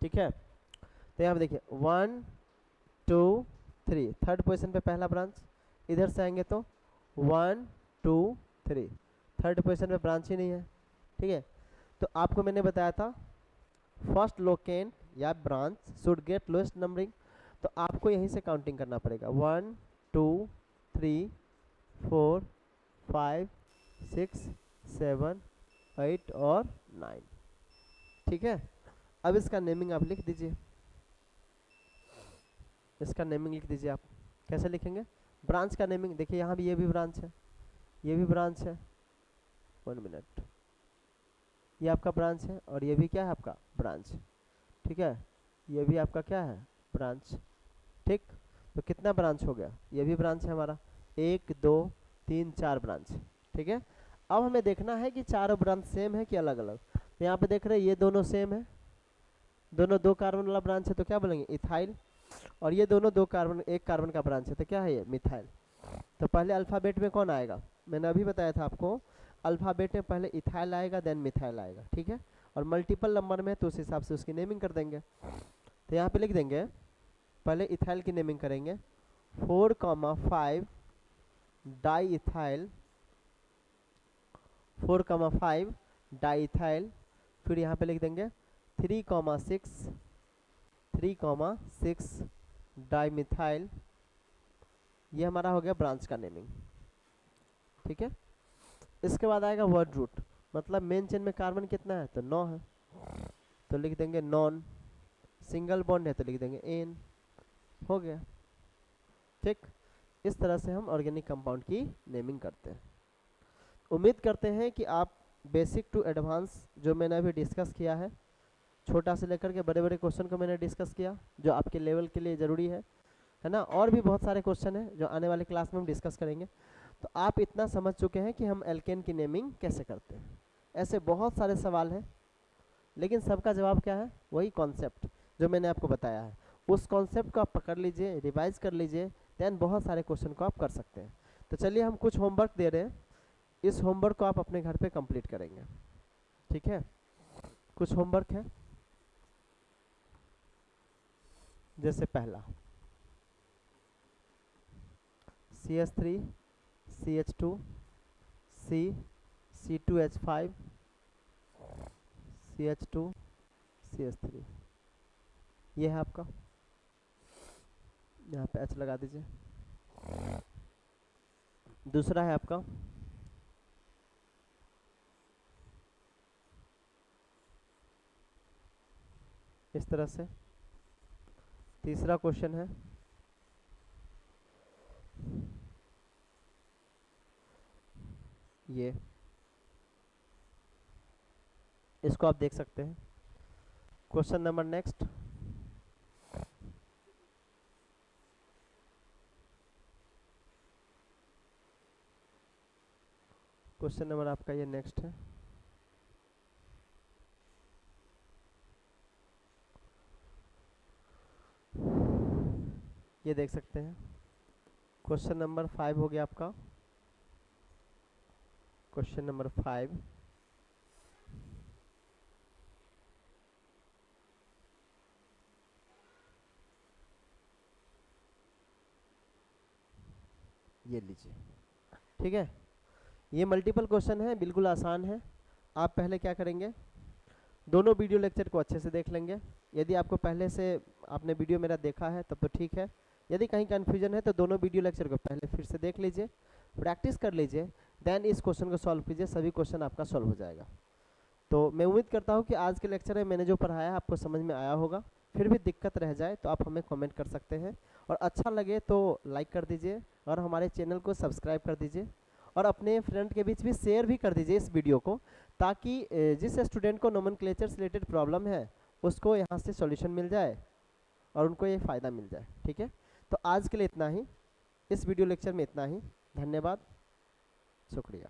ठीक है। तो यहाँ पे देखिए 1 2 3, थर्ड पोजीशन पे पहला ब्रांच। इधर से आएंगे तो 1 2 3, थर्ड पोजीशन पे ब्रांच ही नहीं है, ठीक है। तो आपको मैंने बताया था फर्स्ट लोकेंट या branch should get lowest numbering. तो आपको यहीं से काउंटिंग करना पड़ेगा 1 2 3 4 5 6 7 8 और 9, ठीक है। अब इसका नेमिंग आप लिख दीजिए, इसका नेमिंग लिख दीजिए। आप कैसे लिखेंगे, ब्रांच का नेमिंग देखिए, यहाँ भी ये भी ब्रांच है, ये भी ब्रांच है, 1 मिनट, ये आपका ब्रांच है और ये भी क्या है आपका ब्रांच, ठीक है। ये भी आपका क्या है ब्रांच, ठीक। तो कितना ब्रांच हो गया, ये भी ब्रांच है हमारा, 1 2 3 4 ब्रांच, ठीक है। अब हमें देखना है कि चारों ब्रांच सेम है कि अलग अलग। तो यहाँ पे देख रहे हैं ये दोनों सेम है, दोनों 2 कार्बन वाला ब्रांच है तो क्या बोलेंगे इथाइल, और ये दोनों 2 कार्बन 1 कार्बन का ब्रांच है तो क्या है ये मिथाइल। तो पहले अल्फ़ाबेट में कौन आएगा, मैंने अभी बताया था आपको अल्फ़ाबेट में पहले इथाइल आएगा देन मिथाइल आएगा, ठीक है। और मल्टीपल नंबर में तो उस हिसाब से उसकी नेमिंग कर देंगे। तो यहाँ पे लिख देंगे, पहले इथाइल की नेमिंग करेंगे 4,5 डाई इथाइल, 4,5 डाई इथाइल। फिर यहाँ पे लिख देंगे 3,6 डाई मिथाइल। ये हमारा हो गया ब्रांच का नेमिंग, ठीक है। इसके बाद आएगा वर्ड रूट, मतलब मेन चेन में कार्बन कितना है तो 9 है, तो लिख देंगे नॉन। सिंगल बॉन्ड है तो लिख देंगे एन, हो गया, ठीक। इस तरह से हम ऑर्गेनिक कंपाउंड की नेमिंग करते हैं। उम्मीद करते हैं कि आप बेसिक टू एडवांस जो मैंने अभी डिस्कस किया है, छोटा से लेकर के बड़े बड़े क्वेश्चन को मैंने डिस्कस किया जो आपके लेवल के लिए ज़रूरी है ना। और भी बहुत सारे क्वेश्चन हैं जो आने वाले क्लास में हम डिस्कस करेंगे। तो आप इतना समझ चुके हैं कि हम एल्केन की नेमिंग कैसे करते हैं। ऐसे बहुत सारे सवाल हैं, लेकिन सबका जवाब क्या है, वही कॉन्सेप्ट जो मैंने आपको बताया है। उस कॉन्सेप्ट को आप पकड़ लीजिए, रिवाइज कर लीजिए, देन बहुत सारे क्वेश्चन को आप कर सकते हैं। तो चलिए हम कुछ होमवर्क दे रहे हैं, इस होमवर्क को आप अपने घर पे कंप्लीट करेंगे, ठीक है। कुछ होमवर्क है, जैसे पहला CH3 CH2 C C2H5 CH2 CH3, ये है आपका, यहाँ पे H लगा दीजिए। दूसरा है आपका इस तरह से। तीसरा क्वेश्चन है ये, इसको आप देख सकते हैं। Question number next, question number आपका ये नेक्स्ट है। ये देख सकते हैं, क्वेश्चन नंबर 5 हो गया आपका। क्वेश्चन नंबर 5, ये लीजिए, ठीक है। ये मल्टीपल क्वेश्चन है, बिल्कुल आसान है। आप पहले क्या करेंगे, दोनों वीडियो लेक्चर को अच्छे से देख लेंगे। यदि आपको पहले से आपने वीडियो मेरा देखा है तब तो ठीक है, यदि कहीं कन्फ्यूजन है तो दोनों वीडियो लेक्चर को पहले फिर से देख लीजिए, प्रैक्टिस कर लीजिए, देन इस क्वेश्चन को सॉल्व कीजिए, सभी क्वेश्चन आपका सॉल्व हो जाएगा। तो मैं उम्मीद करता हूँ कि आज के लेक्चर में मैंने जो पढ़ाया आपको समझ में आया होगा। फिर भी दिक्कत रह जाए तो आप हमें कमेंट कर सकते हैं, और अच्छा लगे तो लाइक कर दीजिए, और हमारे चैनल को सब्सक्राइब कर दीजिए, और अपने फ्रेंड के बीच भी शेयर भी कर दीजिए इस वीडियो को, ताकि जिस स्टूडेंट को नोमेनक्लेचर से रिलेटेड प्रॉब्लम है उसको यहाँ से सॉल्यूशन मिल जाए और उनको ये फ़ायदा मिल जाए, ठीक है। तो आज के लिए इतना ही, इस वीडियो लेक्चर में इतना ही। धन्यवाद, शुक्रिया।